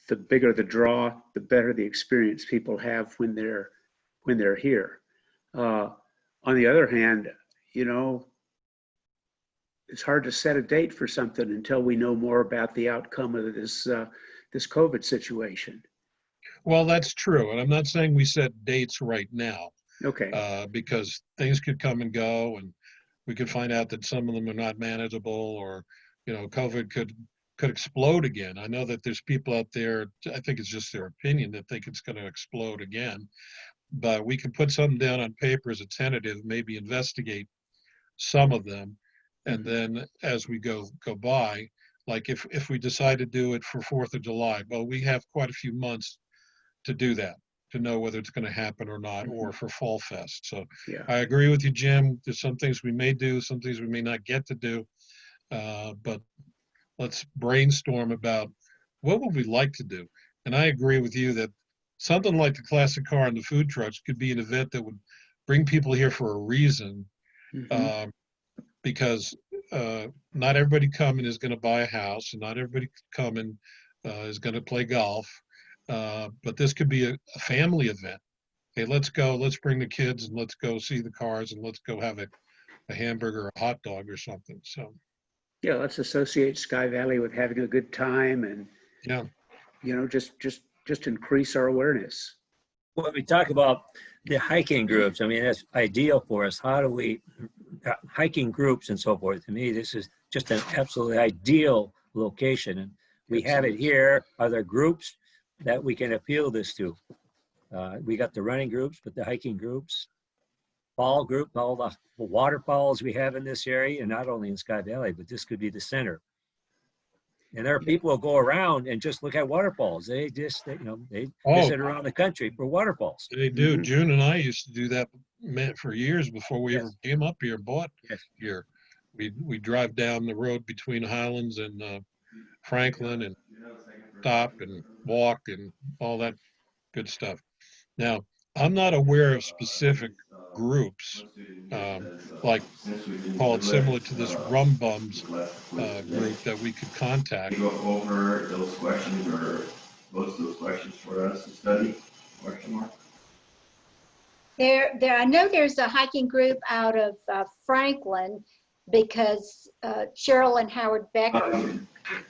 the bigger the draw, the better the experience people have when they're here. On the other hand, you know, it's hard to set a date for something until we know more about the outcome of this COVID situation. Well, that's true. And I'm not saying we set dates right now, Okay. because things could come and go, and we could find out that some of them are not manageable, or, you know, COVID could explode again. I know that there's people out there, I think it's just their opinion, that think it's going to explode again. But we can put something down on paper as a tentative, maybe investigate some of them. And then as we go by, like if we decide to do it for 4th of July, well, we have quite a few months to do that, to know whether it's going to happen or not, or for Fall Fest. So Yeah. I agree with you, Jim. There's some things we may do, some things we may not get to do. But let's brainstorm about what would we like to do. And I agree with you that something like the classic car and the food trucks could be an event that would bring people here for a reason. Mhm. Because not everybody coming is going to buy a house, and not everybody coming is going to play golf. But this could be a family event. Hey, let's bring the kids and let's go see the cars, and let's go have a hamburger or a hot dog or something. So, Yeah, let's associate Sky Valley with having a good time and, yeah. you know, just increase our awareness. When we talk about the hiking groups, I mean, that's ideal for us. How do we, hiking groups and so forth, to me, this is just an absolutely ideal location. And we have it here. Are there groups that we can appeal this to? We got the running groups, but the hiking groups, fall group, all the waterfalls we have in this area, and not only in Sky Valley, but this could be the center. And there are people who go around and just look at waterfalls. They just, they Oh, visit around the country for waterfalls. they do. Mhm. June and I used to do that for years before we Yes. ever came up here, bought Yes. here. We drive down the road between Highlands and Franklin, and stop and walk and all that good stuff. Now, I'm not aware of specific groups, like call it similar to this Rum Bums group that we could contact. Can you go over those questions, or most of those questions for us to study? Question mark. I know there's a hiking group out of Franklin because Cheryl and Howard Becker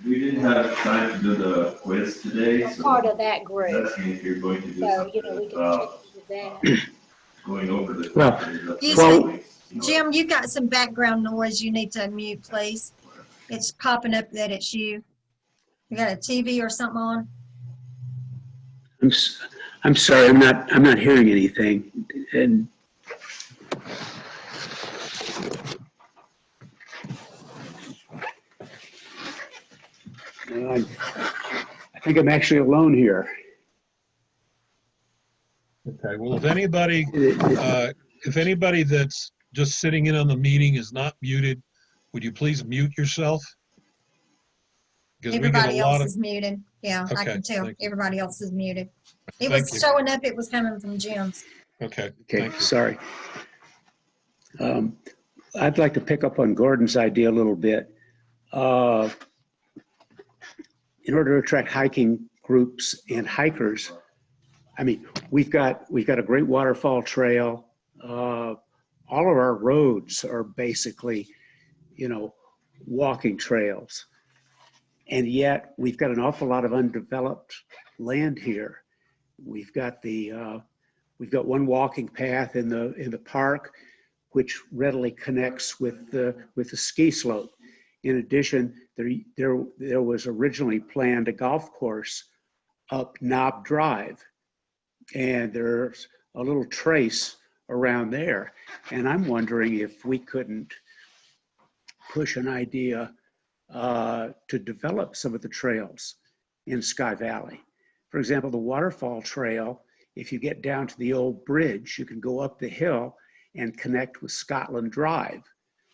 We didn't have time to do the quiz today, are so part of that group. asking if you're going to do So, we something can about check into that. going over the Well, questions. up to you the see- points, you know. Jim, you got some background noise you need to mute, please. It's popping up that it's you. You got a TV or something on? I'm sorry, I'm not hearing anything. And I think I'm actually alone here. Okay, well, if anybody that's just sitting in on the meeting is not muted, would you please mute yourself? Because we get Everybody a lot else of, is muted. Yeah, I Okay, can tell. thank you. Everybody else is muted. It Thank was you. showing up, it was coming from Jim's. okay, Okay, thank you. sorry. I'd like to pick up on Gordon's idea a little bit. In order to attract hiking groups and hikers, I mean, we've got a great waterfall trail. All of our roads are basically, walking trails. And yet we've got an awful lot of undeveloped land here. We've got one walking path in the park, which readily connects with the ski slope. In addition, there was originally planned a golf course up Knob Drive, and there's a little trace around there. And I'm wondering if we couldn't push an idea to develop some of the trails in Sky Valley. For example, the Waterfall Trail, if you get down to the old bridge, you can go up the hill and connect with Scotland Drive.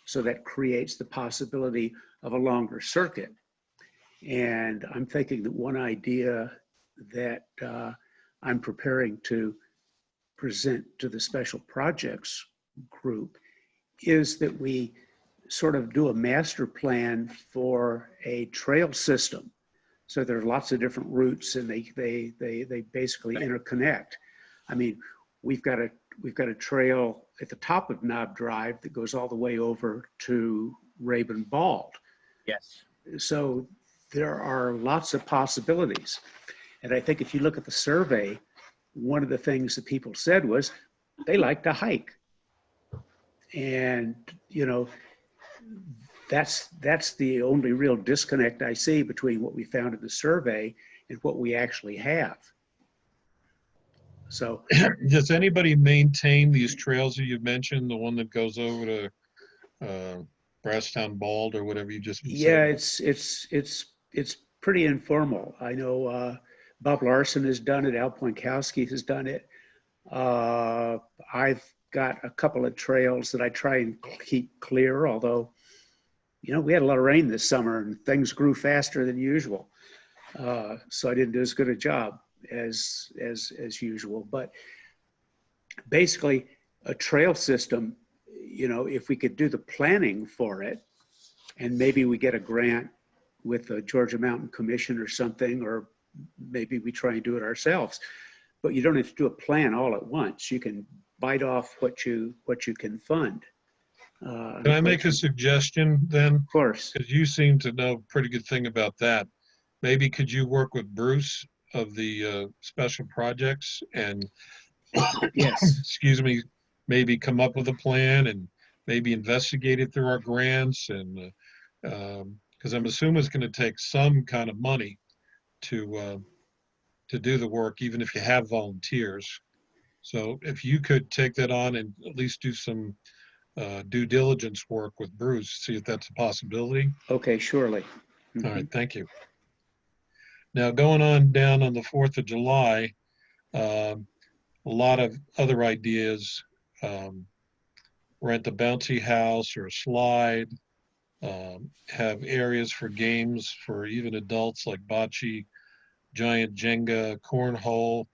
So that creates the possibility of a longer circuit. And I'm thinking that one idea that I'm preparing to present to the special projects group is that we sort of do a master plan for a trail system. So there are lots of different routes, and they basically interconnect. I mean, we've got a trail at the top of Knob Drive that goes all the way over to Raven Bald. Yes. So there are lots of possibilities. And I think if you look at the survey, one of the things that people said was they like to hike. And, you know, that's the only real disconnect I see between what we found in the survey and what we actually have. So, Does anybody maintain these trails that you've mentioned, the one that goes over to Brasstown Bald or whatever you just yeah, said? it's pretty informal. I know Bob Larson has done it. Al Poinkowski has done it. I've got a couple of trails that I try and keep clear, although, you know, we had a lot of rain this summer and things grew faster than usual. So I didn't do as good a job as usual. But basically, a trail system, you know, if we could do the planning for it, and maybe we get a grant with the Georgia Mountain Commission or something, or maybe we try and do it ourselves. But you don't have to do a plan all at once. You can bite off what you can fund. Can I make a suggestion then? Of course. Because you seem to know a pretty good thing about that. Maybe could you work with Bruce of the special projects and, Yes. excuse me, maybe come up with a plan and maybe investigate it through our grants, and because I'm assuming it's going to take some kind of money to do the work, even if you have volunteers. So if you could take that on and at least do some due diligence work with Bruce, see if that's a possibility. Okay, surely. All right, thank you. Now, going on down on the 4th of July, a lot of other ideas. Rent a bouncy house or a slide, have areas for games for even adults like bocce, giant Jenga, cornhole,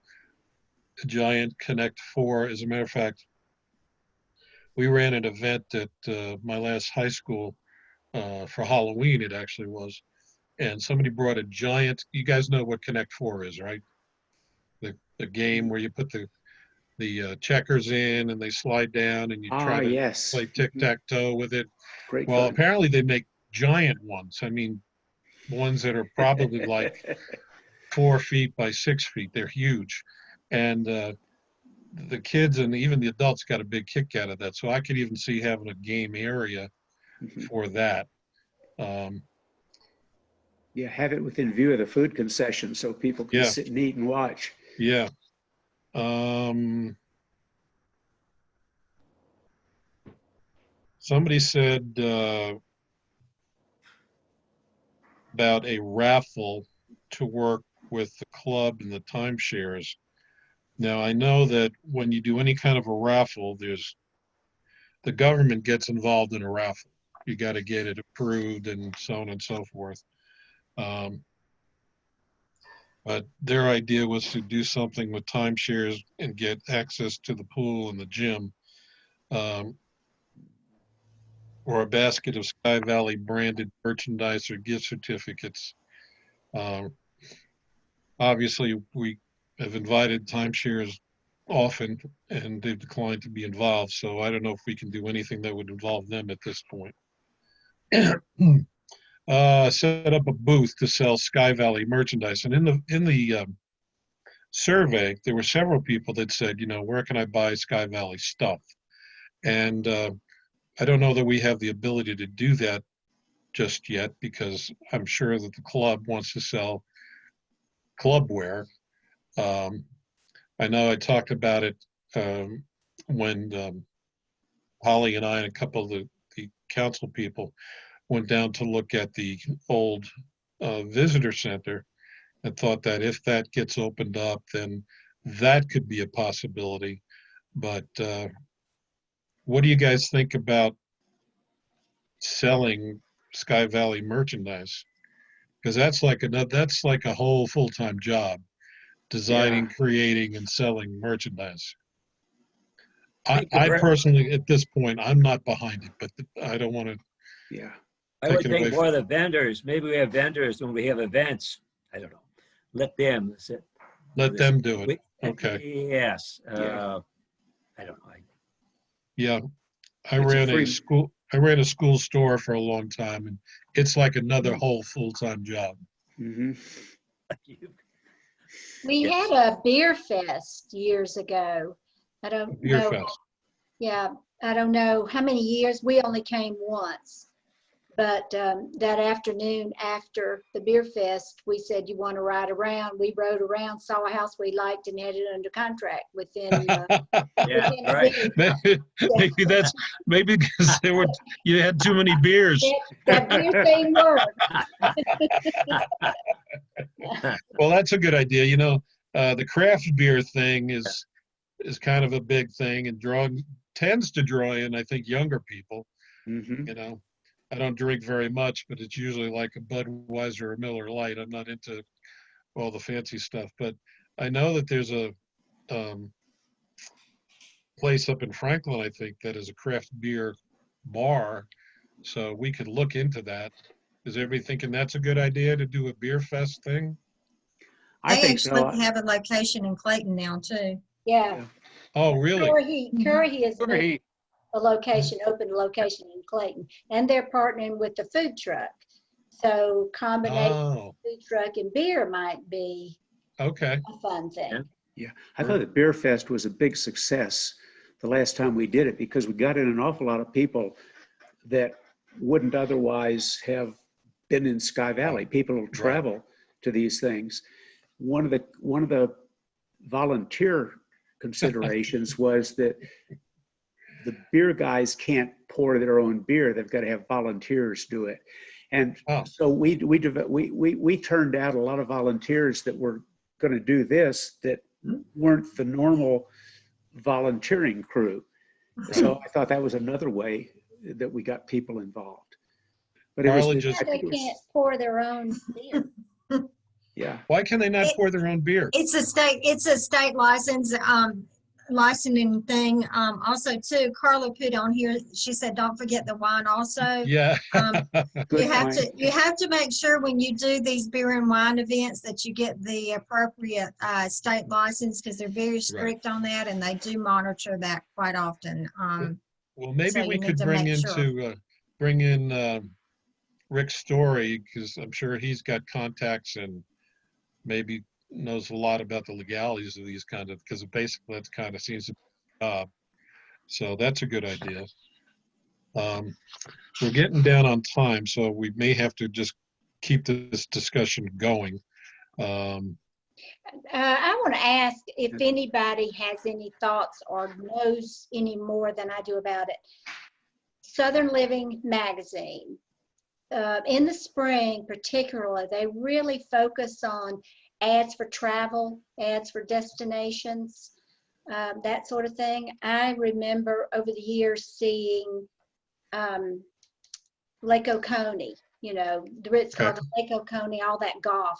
giant Connect Four. As a matter of fact, we ran an event at my last high school for Halloween, it actually was. And somebody brought a giant, you guys know what Connect Four is, right? The game where you put the checkers in and they slide down and you try to Yes. play tic-tac-toe with it. Great Well, fun. apparently they make giant ones. I mean, ones that are probably like 4 feet by 6 feet. They're huge. And the kids and even the adults got a big kick out of that. So I could even see having a game area for that. Yeah, have it within view of the food concession so people can Yeah. sit and eat and watch. Yeah. Somebody said about a raffle to work with the club and the timeshares. Now, I know that when you do any kind of a raffle, the government gets involved in a raffle. You got to get it approved and so on and so forth. But their idea was to do something with timeshares and get access to the pool and the gym, or a basket of Sky Valley branded merchandise or gift certificates. Obviously, we have invited timeshares often and they've declined to be involved. So I don't know if we can do anything that would involve them at this point. Set up a booth to sell Sky Valley merchandise. And in the survey, there were several people that said, you know, where can I buy Sky Valley stuff? And I don't know that we have the ability to do that just yet, because I'm sure that the club wants to sell clubwear. I know I talked about it when Holly and I and a couple of the council people went down to look at the old visitor center, and thought that if that gets opened up, then that could be a possibility. But what do you guys think about selling Sky Valley merchandise? Because that's like a whole full-time job, designing, creating, and selling merchandise. I personally, at this point, I'm not behind it, but I don't want to Yeah. I would Take it away think more of the vendors, maybe we have vendors when we have events, I don't know, let them sit. Let them do it. We- Okay. Yes, Yeah. I don't know. Yeah, I It's a ran a free- school, I ran a school store for a long time, and it's like another Mm. whole full-time job. Mhm. We Yes. had a beer fest years ago. I don't Beer know. fest. Yeah, I don't know how many years. We only came once. But that afternoon after the beer fest, we said, you want to ride around? We rode around, saw a house we liked and had it under contract within, Yeah, within a right. week. Maybe because you had too many beers. That beer thing worked. Well, that's a good idea. You know, the craft beer thing is kind of a big thing and tends to draw in, I think, younger people. Mhm. You know, I don't drink very much, but it's usually like a Budweiser or Miller Lite. I'm not into all the fancy stuff, but I know that there's a place up in Franklin, I think, that is a craft beer bar. So we could look into that. Is everybody thinking that's a good idea to do a beer fest thing? I They think actually so. have a location in Clayton now too. Yeah. Oh, really? Curry is Sure, he- a location, open location in Clayton, and they're partnering with the food truck. So combination Oh, food truck and beer might be okay. a fun thing. Yeah. Yeah, I thought the Beer Fest was a big success the last time we did it because we got in an awful lot of people that wouldn't otherwise have been in Sky Valley. People will travel to these things. One of the volunteer considerations was that the beer guys can't pour their own beer. They've got to have volunteers do it. And Oh. so we turned out a lot of volunteers that were going to do this that weren't the normal volunteering crew. So I thought that was another way that we got people involved. But it was, Carla I just- They think it can't was, pour their own beer. yeah. Why can they not pour their own beer? It's a state license, licensing thing. Also too, Carla put on here, she said, don't forget the wine also. Yeah. Good You have to make sure when you do these beer and wine events that you get the appropriate state license because they're very strict on that and they do monitor that quite often. Well, maybe So we you need could to bring make sure. in Rick Story, because I'm sure he's got contacts and maybe knows a lot about the legalities of these kind of, because basically that's kind of seems to be a job. So that's a good idea. We're getting down on time, so we may have to just keep this discussion going. I want to ask if anybody has any thoughts or knows any more than I do about it. Southern Living magazine, in the spring particularly, they really focus on ads for travel, ads for destinations, that sort of thing. I remember over the years seeing Lake Oconee, the Ritz-Carlton, Lake Oconee, all that golf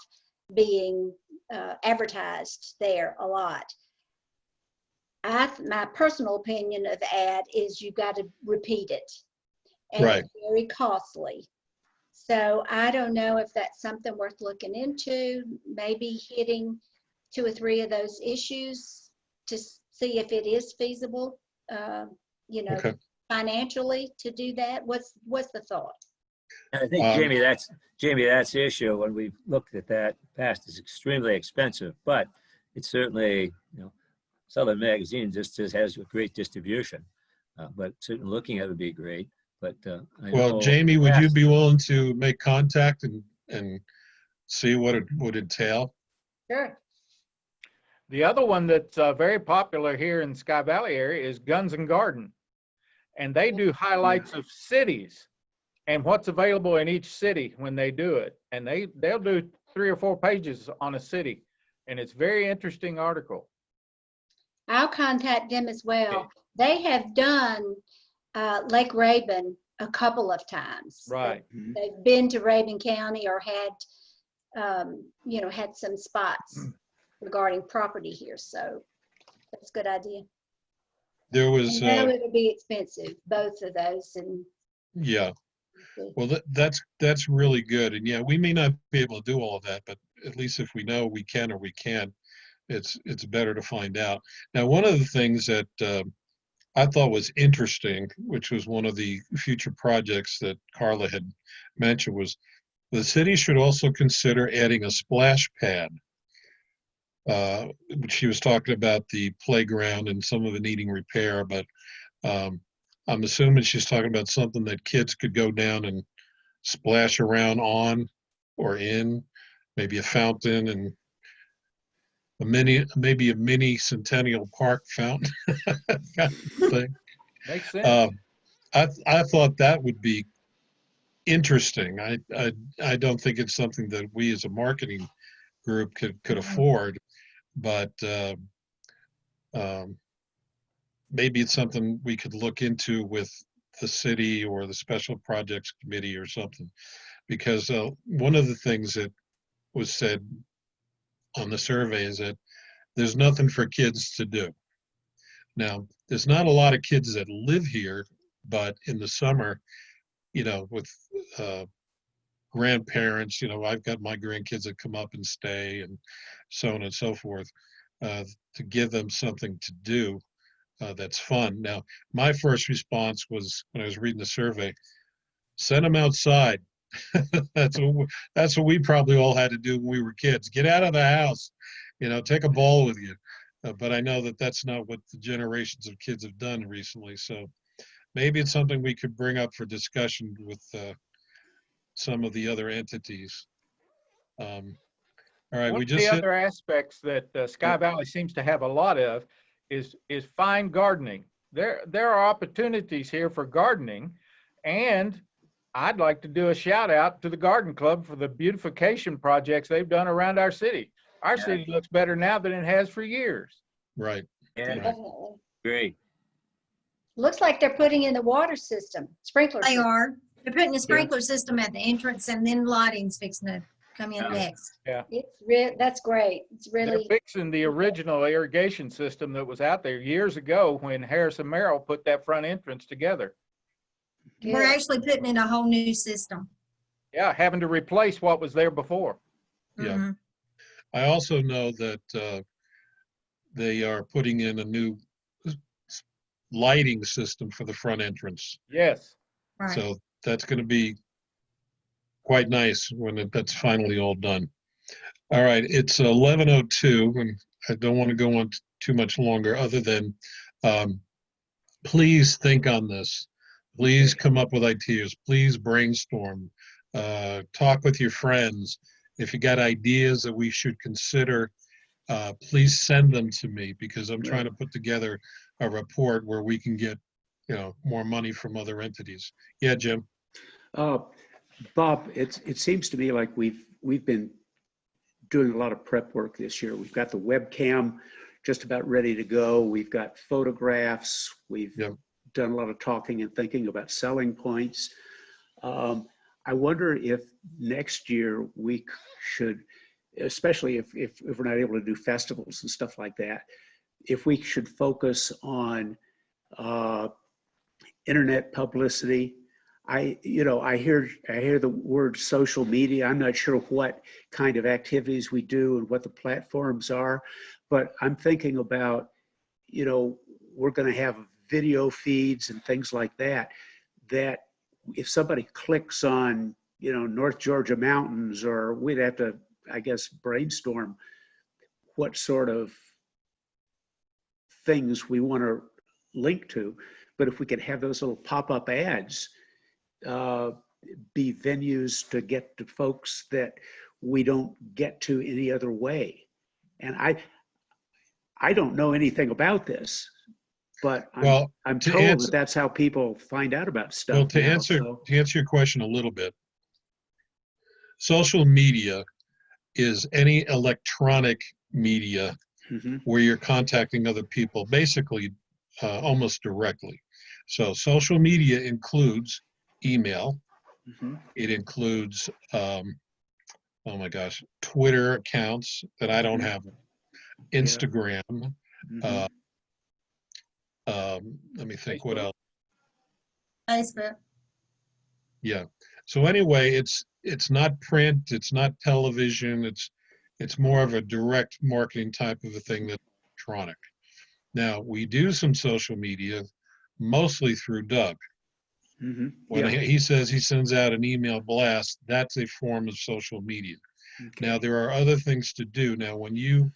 being advertised there a lot. My personal opinion of the ad is you got to repeat it. And Right. it's very costly. So I don't know if that's something worth looking into, maybe hitting 2 or 3 of those issues to see if it is feasible, Okay. financially to do that. What's the thought? And I think, Jamie, that's the issue. When we've looked at that past, it's extremely expensive, but it's certainly, Southern Magazine just has a great distribution. But certainly looking at it would be great. But I Well, know Jamie, would you past- be willing to make contact and see what it would entail? Sure. The other one that's very popular here in Sky Valley area is Guns and Garden. And they do highlights of cities and what's available in each city when they do it. And they'll do 3 or 4 pages on a city. And it's very interesting article. I'll contact them as well. They have done Lake Rabun a couple of times. Right. They've been to Rabun County or had, had some spots regarding property here. So that's a good idea. There was, I know it'll be expensive, both of those. And yeah, Well, that's really good. And yeah, we may not be able to do all of that, but at least if we know we can or we can't, it's better to find out. Now, one of the things that I thought was interesting, which was one of the future projects that Carla had mentioned, was the city should also consider adding a splash pad. She was talking about the playground and some of it needing repair, but I'm assuming she's talking about something that kids could go down and splash around on or in, maybe a fountain and maybe a mini Centennial Park fountain kind of thing. Makes sense. I thought that would be interesting. I don't think it's something that we as a marketing group could afford, but maybe it's something we could look into with the city or the special projects committee or something. Because one of the things that was said on the survey is that there's nothing for kids to do. Now, there's not a lot of kids that live here, but in the summer, with grandparents, I've got my grandkids that come up and stay and so on and so forth, to give them something to do that's fun. Now, my first response was when I was reading the survey, send them outside. that's what we probably all had to do when we were kids. Get out of the house, take a ball with you. But I know that that's not what the generations of kids have done recently. So maybe it's something we could bring up for discussion with some of the other entities. All right, One we of just the hit. other aspects that Sky Valley seems to have a lot of is fine gardening. There are opportunities here for gardening, and I'd like to do a shout out to the Garden Club for the beautification projects they've done around our city. Our city looks better now than it has for years. Right. Yeah, Definitely. great. Looks like they're putting in the water system, sprinkler They system. are. They're putting a sprinkler system at the entrance and then lighting's fixing to come in next. That's great. It's They're really, fixing the original irrigation system that was out there years ago when Harrison Merrill put that front entrance together. We're good. actually putting in a whole new system. Yeah, having to replace what was there before. Yeah. Mhm. I also know that they are putting in a new lighting system for the front entrance. Yes. Right. So that's going to be quite nice when that's finally all done. All right, it's 11:02, and I don't want to go on too much longer other than please think on this. Please come up with ideas. Please brainstorm. Talk with your friends. If you got ideas that we should consider, please send them to me because I'm trying to put together a report where we can get, more money from other entities. Yeah, Jim. Bob, it seems to me like we've been doing a lot of prep work this year. We've got the webcam just about ready to go. We've got photographs. We've done a lot of talking and thinking about selling points. I wonder if next year we should, especially if we're not able to do festivals and stuff like that, if we should focus on internet publicity. I hear the word social media. I'm not sure what kind of activities we do and what the platforms are, but I'm thinking about, we're going to have video feeds and things like that, that if somebody clicks on, North Georgia mountains, or we'd have to, I guess, brainstorm what sort of things we want to link to. But if we could have those little pop-up ads, be venues to get to folks that we don't get to any other way. And I don't know anything about this, but I'm told that that's how people find out about stuff. Well, to answer your question a little bit, social media is any electronic media where you're contacting other people, basically almost directly. So social media includes email. It includes, oh my gosh, Twitter accounts that I don't have, Instagram. Let me think, what else? Facebook. Yeah. So anyway, it's not print, it's not television, it's more of a direct marketing type of a thing that's electronic. Now, we do some social media, mostly through Doug. When Yeah. he says he sends out an email blast, that's a form of social media. Okay. Now, there are other things to do. Now, when you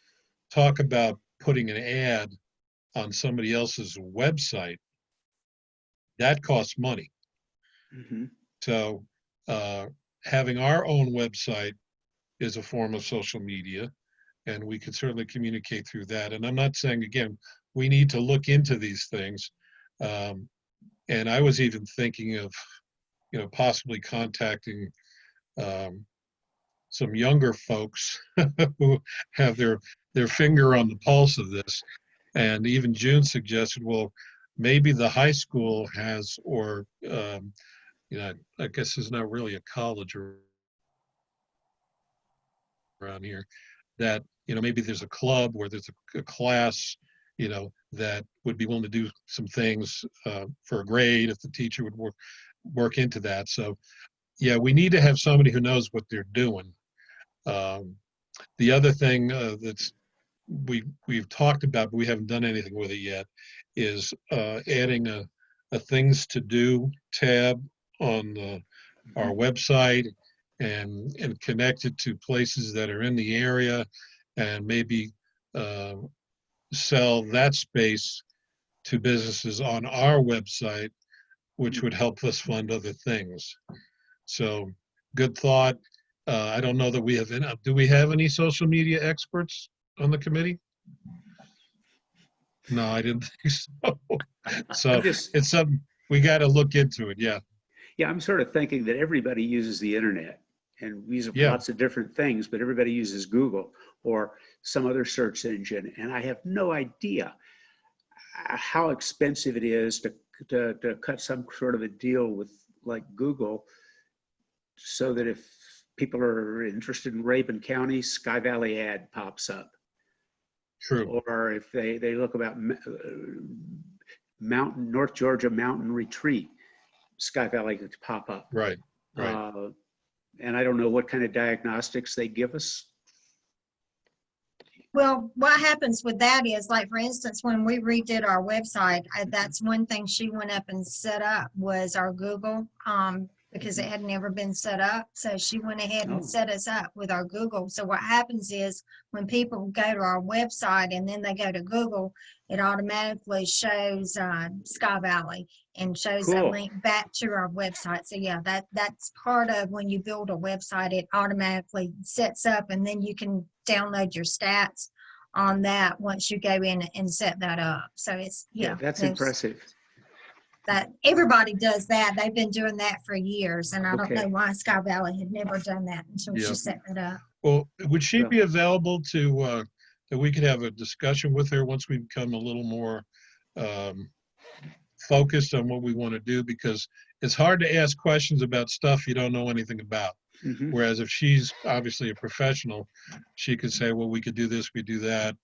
talk about putting an ad on somebody else's website, that costs money. Mhm. So having our own website is a form of social media, and we can certainly communicate through that. And I'm not saying, again, we need to look into these things. And I was even thinking of, possibly contacting some younger folks who have their finger on the pulse of this. And even June suggested, well, maybe the high school has, or I guess it's not really a college around here, that maybe there's a club where there's a class that would be willing to do some things for a grade if the teacher would work into that. So yeah, we need to have somebody who knows what they're doing. The other thing that's we've talked about, but we haven't done anything with it yet, is adding a things to do tab on our website and connect it to places that are in the area, and maybe sell that space to businesses on our website, which would help us fund other things. So good thought. I don't know that we have any, do we have any social media experts on the committee? No, I didn't think so. So it's something we got to look into it. Yeah. Yeah, I'm sort of thinking that everybody uses the internet and we use Yeah. lots of different things, but everybody uses Google or some other search engine. And I have no idea how expensive it is to cut some sort of a deal with like Google, so that if people are interested in Rabun County, Sky Valley ad pops up. True. Or if they look about North Georgia Mountain Retreat, Sky Valley could pop up. Right. And I don't know what kind of diagnostics they give us. Well, what happens with that is, like, for instance, when we redid our website, that's one thing she went up and set up was our Google, because it had never been set up. So she went ahead and Oh. set us up with our Google. So what happens is when people go to our website and then they go to Google, it automatically shows Sky Valley and shows a Cool. link back to our website. So yeah, that's part of when you build a website, it automatically sets up, and then you can download your stats on that once you go in and set that up. So it's, Yeah, that's there's- impressive. that everybody does that. They've been doing that for years, and I don't Okay. know why Sky Valley had never done that until Yeah. she set it up. Well, would she Yeah. be available to, that we could have a discussion with her once we become a little more focused on what we want to do? Because it's hard to ask questions about stuff you don't know anything about. Mhm. Whereas if she's obviously a professional, she could say, well, we could do this, we do that,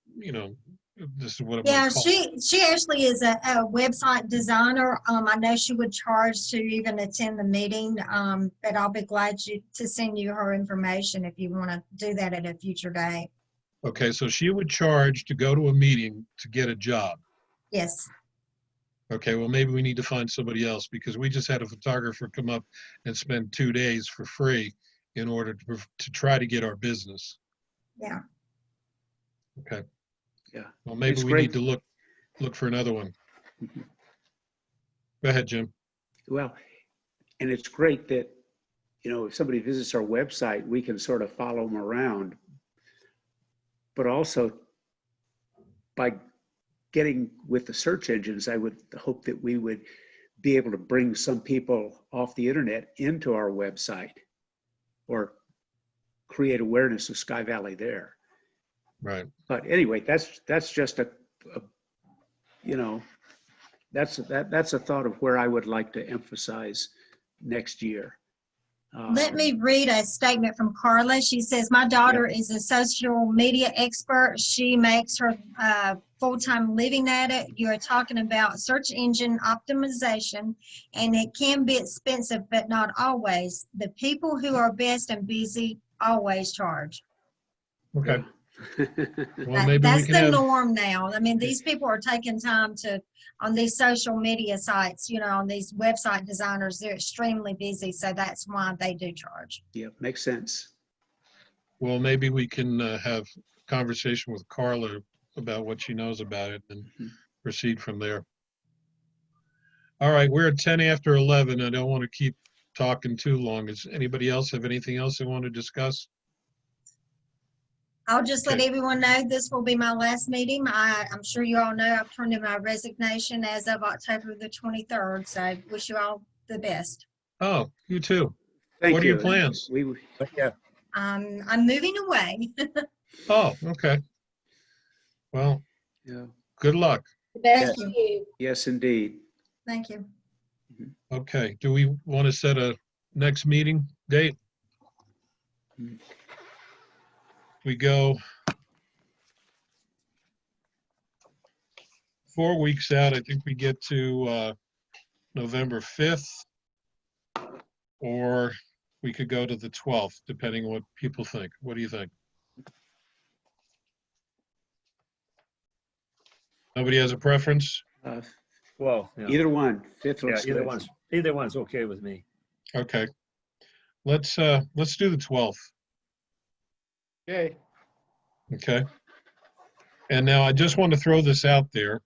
this is what it Yeah, might cost. she actually is a website designer. I know she would charge to even attend the meeting, but I'll be glad to send you her information if you want to do that at a future date. Okay, so she would charge to go to a meeting to get a job. Yes. Okay, well, maybe we need to find somebody else, because we just had a photographer come up and spend 2 days for free in order to try to get our business. Yeah. Okay. Yeah. Well, maybe It's we great. need to look for another one. Mhm. Go ahead, Jim. Well, and it's great that, if somebody visits our website, we can sort of follow them around. But also, by getting with the search engines, I would hope that we would be able to bring some people off the internet into our website or create awareness of Sky Valley there. Right. But anyway, that's just that's a thought of where I would like to emphasize next year. Let me read a statement from Carla. She says, my daughter is a social media expert. She makes her full-time living at it. You are talking about search engine optimization, and it can be expensive, but not always. The people who are best and busy always charge. Okay. Well, That- maybe we That's can the have, norm now. I mean, these people are taking time on these social media sites, on these website designers, they're extremely busy, so that's why they do charge. Yeah, makes sense. well, maybe we can have conversation with Carla about what she knows about it and Mhm. proceed from there. All right, we're at 10 after 11. I don't want to keep talking too long. Does anybody else have anything else they want to discuss? I'll just let Okay. everyone know this will be my last meeting. I'm sure you all know I've turned in my resignation as of October the 23rd, so I wish you all the best. Oh, you too. Thank What are you. your plans? But yeah, I'm moving away. Oh, okay. Well, Yeah, good luck. The best Yes. to you. yes, indeed. Thank you. Okay, do we want to set a next meeting date? Hmm. We go 4 weeks out. I think we get to November 5th. Or we could go to the 12th, depending on what people think. What do you think? Nobody has a preference? well, yeah, Either one, 5th looks either good. either one's okay with me. Okay. Let's do the 12th, Okay. okay? And now I just want to throw this out there.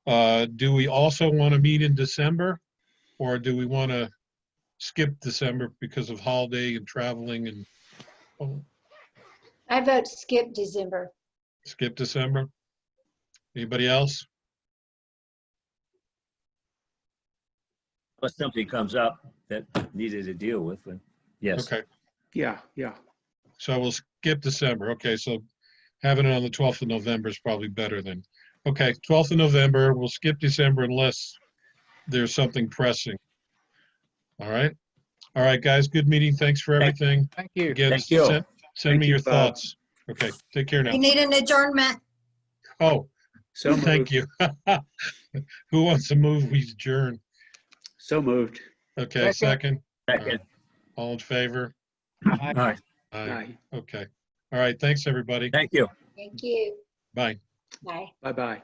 Do we also want to meet in December? Or do we want to skip December because of holiday and traveling and oh, I vote skip December. skip December? Anybody else? Unless something comes up that needed to deal with, then yes. Okay, Yeah, yeah. so we'll skip December. Okay, so having it on the 12th of November is probably better than, okay, 12th of November, we'll skip December unless there's something pressing. All right? All right, guys, good meeting. Thanks for everything. Thank you. Again, Thank you. send Thank me you, your Bob. thoughts. Okay, take care now. You need an adjournment. Oh, So thank moved. you. Who wants to move? We adjourn. So moved. Okay, second. Second. All in favor? All right, Aye. Aye. Okay. All right, thanks, everybody. thank you. Thank you. Bye. Bye. Bye-bye.